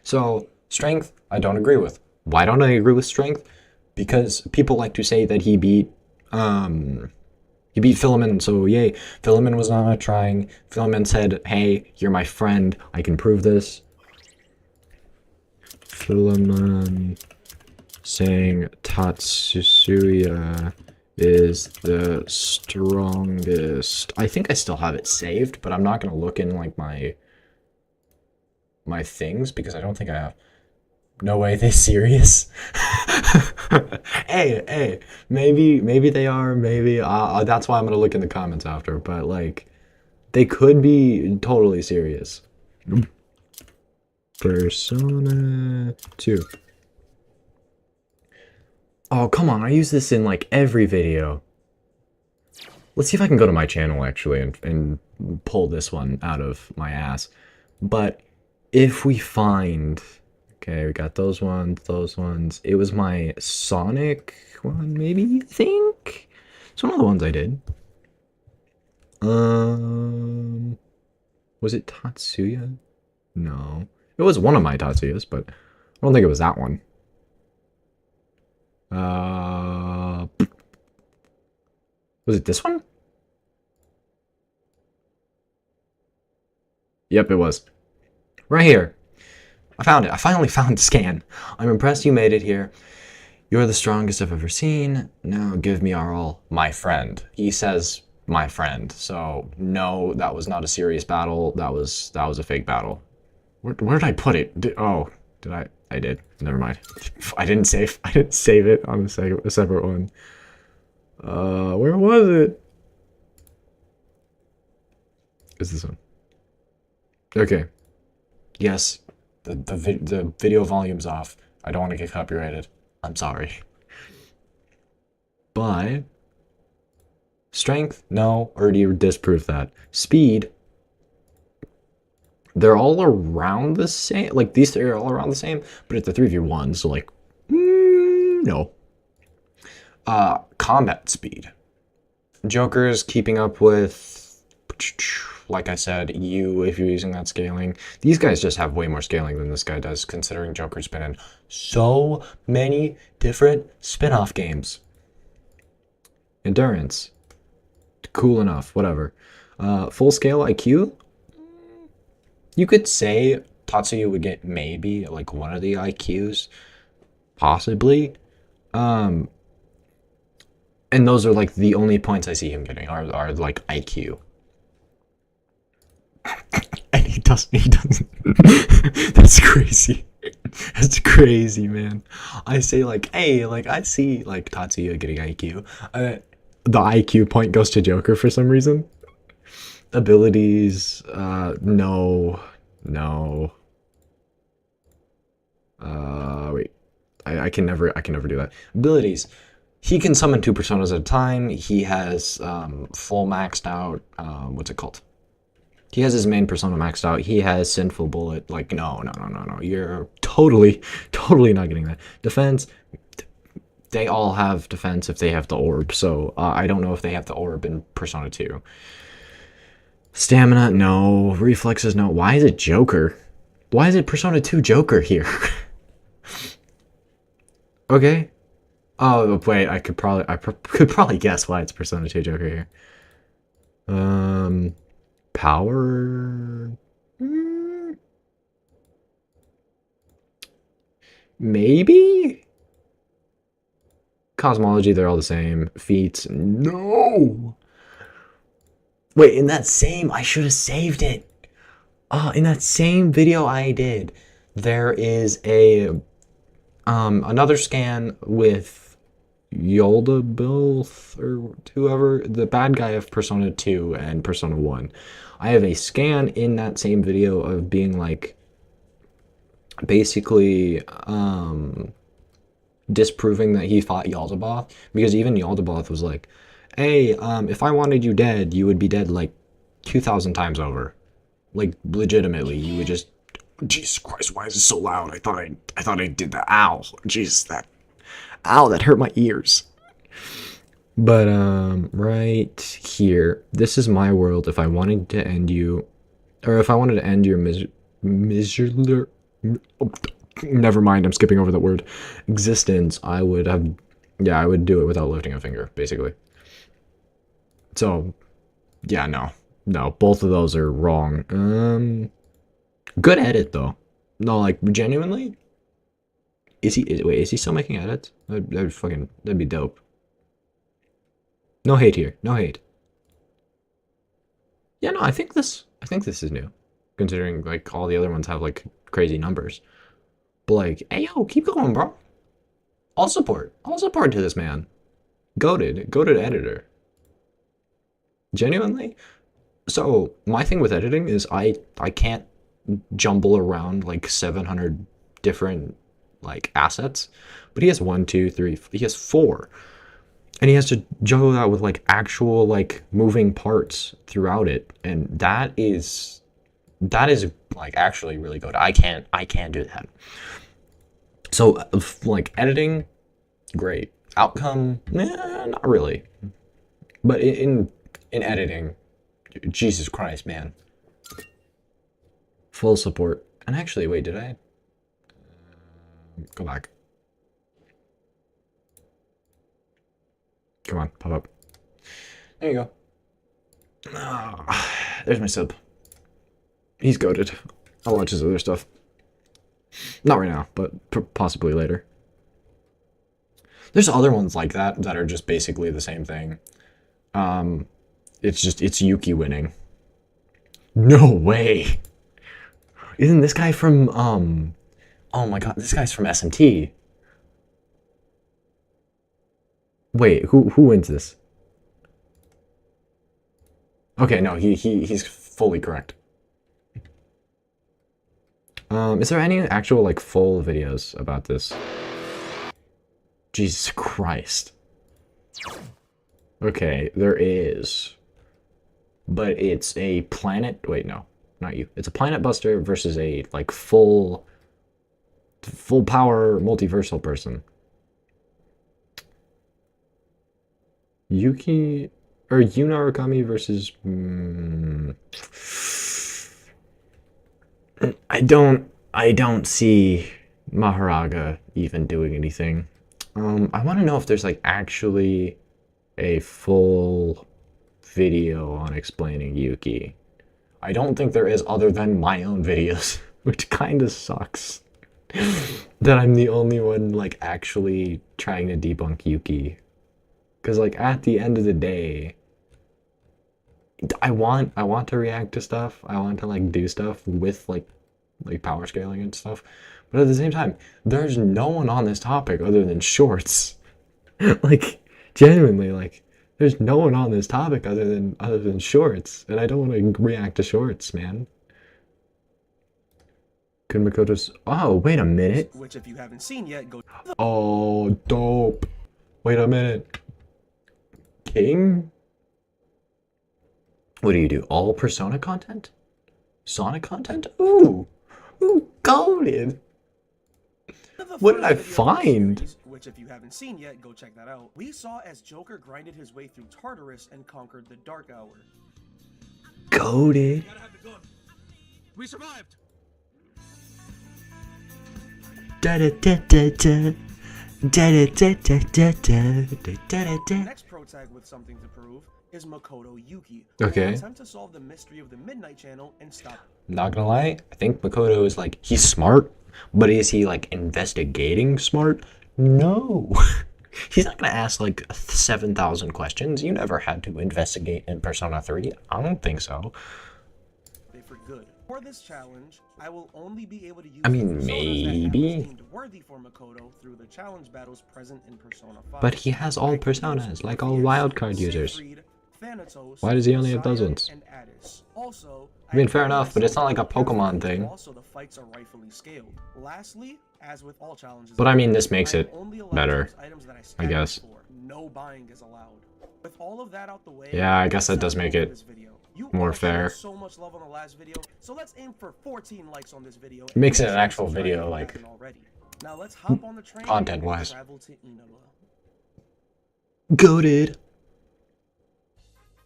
So strength, I don't agree with. Why don't I agree with strength? Because people like to say that he beat Philemon, so yay. Philemon was not trying. Philemon said, hey, you're my friend, I can prove this. Philemon saying Tatsuya is the strongest. I think I still have it saved, but I'm not gonna look in like my things, because I don't think I have. No way, they serious? Hey, maybe they are, maybe, that's why I'm gonna look in the comments after, but like, they could be totally serious. Persona 2. Oh, come on, I use this in like every video. Let's see if I can go to my channel actually and pull this one out of my ass. But if we find, Okay, we got those ones, those ones. It was my Sonic one, maybe, I think? It's one of the ones I did. Was it Tatsuya? No. It was one of my Tatsuyas, but I don't think it was that one. Was it this one? Yep, it was. Right here. I found it. I finally found the scan. I'm impressed you made it here. You're the strongest I've ever seen. Now give me our all. My friend. He says my friend. So no, that was not a serious battle. That was a fake battle. Where did I put it? Did I? I did. Never mind. I didn't save it on a separate one. Where was it? Is this one? Okay. Yes. The video volume's off. I don't want to get copyrighted. I'm sorry. But strength, no, already disproved that. Speed, they're all around the same. Like these three are all around the same, but it's a 3v1, so like, no. Combat speed. Joker's keeping up with, like I said, if you're using that scaling. These guys just have way more scaling than this guy does, considering Joker's been in so many different spin-off games. Endurance. Cool enough, whatever. Full scale IQ. You could say Tatsuya would get maybe like one of the IQs. Possibly. And those are like the only points I see him getting are like IQ. And he doesn't. That's crazy. That's crazy, man. I say like, hey, like I see like Tatsuya getting IQ. The IQ point goes to Joker for some reason. Abilities, no. Wait. I can never do that. Abilities. He can summon 2 personas at a time. He has full maxed out, what's it called? He has his main persona maxed out. He has Sinful Bullet. Like, no. You're totally not getting that. Defense, they all have defense if they have the orb. So I don't know if they have the orb in Persona 2. Stamina, no. Reflexes, no. Why is it Joker? Why is it Persona 2 Joker here? Okay. Oh, wait, I could probably guess why it's Persona 2 Joker here. Power? Maybe? Cosmology, they're all the same. Feats, no! Wait, in that same, I should have saved it. In that same video I did, there is a, another scan with Yoldabilth, or whoever, the bad guy of Persona 2 and Persona 1. I have a scan in that same video of being like, basically, disproving that he fought Yaldabaoth, because even Yaldabaoth was like, hey, if I wanted you dead, you would be dead like 2,000 times over. Like, legitimately, you would just, Jesus Christ, why is it so loud? I thought I did that. Ow, Jesus, that hurt my ears. But, right here, this is my world. If I wanted to end you, or if I wanted to end your miserable, never mind, I'm skipping over that word, existence, I would do it without lifting a finger, basically. So, yeah, no, both of those are wrong. Good edit, though. No, like, genuinely, is he still making edits? That'd be dope. No hate here. No hate. Yeah, no, I think this is new, considering like all the other ones have like crazy numbers. But like, hey yo, keep going, bro. All support to this man. Goated editor. Genuinely. So my thing with editing is I can't jumble around like 700 different like assets, but he has 1, 2, 3. He has 4. And he has to juggle that with like actual like moving parts throughout it, and that is like actually really good. I can't do that. So, like, editing, great. Outcome, not really. But in editing, Jesus Christ, man. Full support. And actually, wait, did I? Go back. Come on, pop up. There you go. There's my sub. He's goated. I'll watch his other stuff. Not right now, but possibly later. There's other ones like that that are just basically the same thing. It's Yuki winning. No way. Isn't this guy from oh my god, this guy's from SMT. Wait, who wins this? Okay, no, he's fully correct. Is there any actual like full videos about this? Jesus Christ. Okay, there is. But it's a planet, wait, no, not you. It's a planet buster versus a like full power multiversal person. Yuki or Yunarukami versus I don't see Maharaga even doing anything. I want to know if there's like actually a full video on explaining Yuki. I don't think there is, other than my own videos, which kind of sucks. That I'm the only one like actually trying to debunk Yuki. Because like at the end of the day, I want to react to stuff. I want to like do stuff with like power scaling and stuff. But at the same time, there's no one on this topic other than shorts. Like genuinely, like there's no one on this topic other than shorts, and I don't want to react to shorts, man. Could Makoto's? Oh, wait a minute. Which, if you haven't seen yet, go. Oh, dope. Wait a minute. King? What do? All Persona content? Sonic content? Ooh, golden. What did I find? Series, which, if you haven't seen yet, go check that out. We saw as Joker grinded his way through Tartarus and conquered the Dark Hour. Goated. We survived. Next pro tag with something to prove is Makoto Yuki. Okay. Who attempt to solve the mystery of the Midnight Channel and stop. Not gonna lie, I think Makoto is like, he's smart, but is he like investigating smart? No. He's not gonna ask like 7,000 questions. You never had to investigate in Persona 3. I don't think so. For good. For this challenge, I will only be able to use maybe. worthy for Makoto through the challenge battles present in Persona 5. But he has all personas, like all wildcard users. Why does he only have dozens? Also, I mean, fair enough, but it's not like a Pokemon thing. Also, the fights are rightfully scaled. Lastly, as with all challenges, but I mean, this makes it better, I guess. No buying is allowed. With all of that out the way, yeah, I guess that does make it more fair. So much love on the last video, so let's aim for 14 likes on this video. It makes it an actual video, like, now let's hop on the train content-wise. Travel to Inaba. Goated.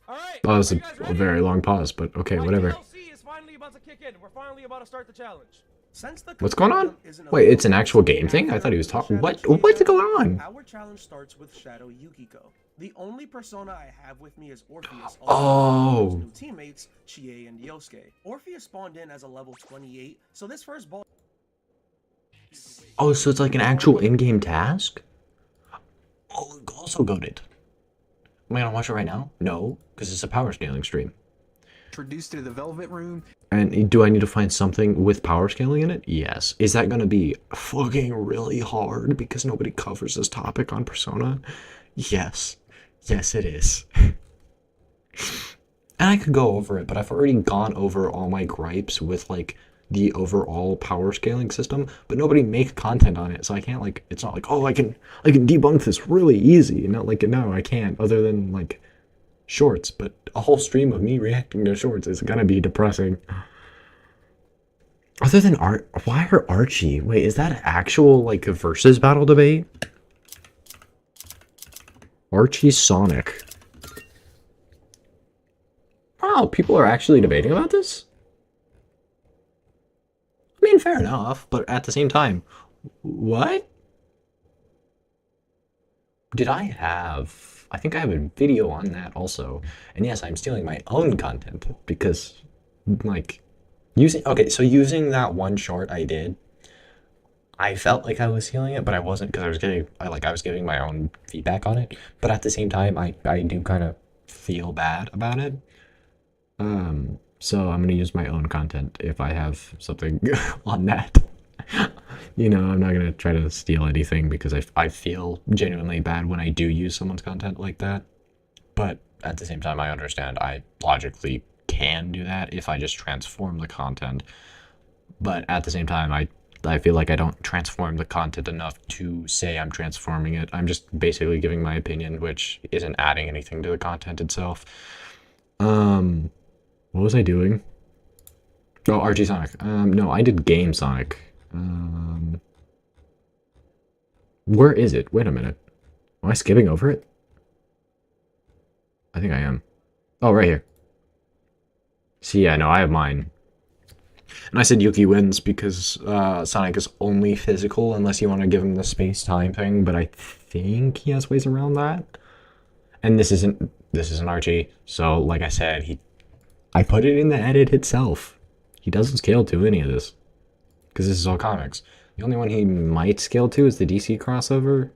Alright, Oh, that was a very long pause, but okay, whatever. DLC is finally about to kick in. We're finally about to start the challenge. What's going on? Wait, it's an actual game thing? I thought he was talking. What's going on? Our challenge starts with Shadow Yukiko. The only persona I have with me is Orpheus. Oh. New teammates, Chie and Yosuke. Orpheus spawned in as a level 28, so this first ball. Oh, so it's like an actual in-game task? Oh, also goated. Am I gonna watch it right now? No, because it's a power scaling stream. Introduced to the Velvet Room. And do I need to find something with power scaling in it? Yes. Is that gonna be fucking really hard because nobody covers this topic on Persona? Yes. Yes, it is. And I could go over it, but I've already gone over all my gripes with like the overall power scaling system, but nobody makes content on it, so I can't like, it's not like, oh, I can debunk this really easy. Not like, no, I can't, other than like shorts, but a whole stream of me reacting to shorts is gonna be depressing. Other than why are Archie? Wait, is that actual like a versus battle debate? Archie Sonic. Wow, people are actually debating about this? I mean, fair enough, but at the same time, what? Did I have... I think I have a video on that also. And yes, I'm stealing my own content because, like, using that one short I did, I felt like I was stealing it, but I wasn't because I was giving my own feedback on it. But at the same time, I do kind of feel bad about it. So I'm gonna use my own content if I have something on that. You know, I'm not gonna try to steal anything because I feel genuinely bad when I do use someone's content like that. But at the same time, I understand I logically can do that if I just transform the content. But at the same time, I feel like I don't transform the content enough to say I'm transforming it. I'm just basically giving my opinion, which isn't adding anything to the content itself. What was I doing? Oh, Archie Sonic. No, I did Game Sonic. Where is it? Wait a minute. Am I skipping over it? I think I am. Oh, right here. See, yeah, no, I have mine. And I said Yuki wins because Sonic is only physical unless you want to give him the space-time thing, but I think he has ways around that. And this isn't Archie, so like I said, I put it in the edit itself. He doesn't scale to any of this because this is all comics. The only one he might scale to is the DC crossover.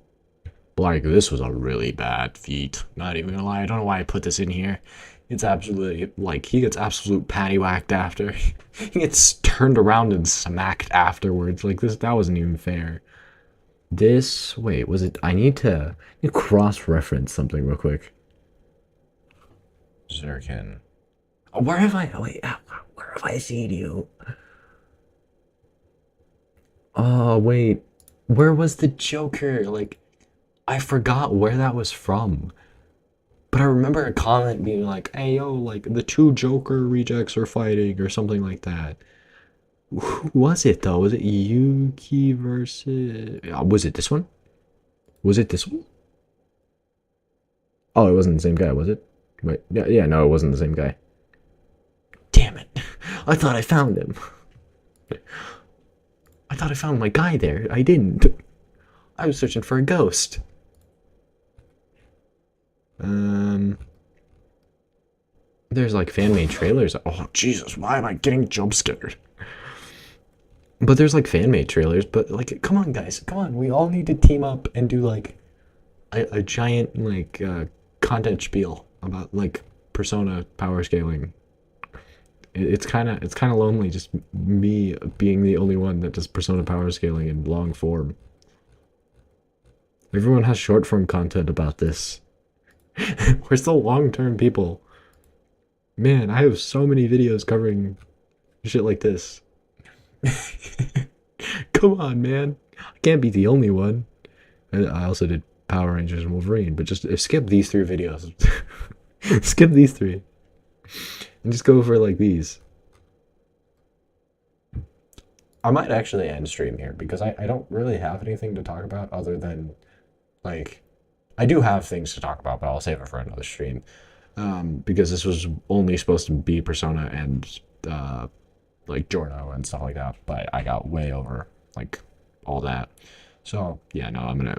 Like, this was a really bad feat. Not even gonna lie, I don't know why I put this in here. It's absolutely, like, he gets absolute patty-whacked after. He gets turned around and smacked afterwards. Like, that wasn't even fair. This, wait, was it, I need to cross-reference something real quick. Zirkin. Where have I seen you? Oh, wait. Where was the Joker? Like, I forgot where that was from. But I remember a comment being like, hey, yo, like, the two Joker rejects are fighting, or something like that. Who was it, though? Was it Yuki versus... was it this one? Was it this one? Oh, it wasn't the same guy, was it? Wait, yeah, no, it wasn't the same guy. Damn it. I thought I found him. I thought I found my guy there. I didn't. I was searching for a ghost. There's like fan-made trailers. Oh, Jesus, why am I getting jump scared? But there's like fan-made trailers, but like, come on, guys. Come on, we all need to team up and do like a giant like content spiel about like Persona power scaling. It's kind of lonely just me being the only one that does Persona power scaling in long form. Everyone has short form content about this. We're still long-term people. Man, I have so many videos covering shit like this. Come on, man. I can't be the only one. I also did Power Rangers and Wolverine, but just skip these 3 videos. Skip these 3. And just go for like these. I might actually end stream here because I don't really have anything to talk about other than like I do have things to talk about, but I'll save it for another stream. Because this was only supposed to be Persona and like Giorno and stuff like that, but I got way over like all that. So yeah, no, I'm gonna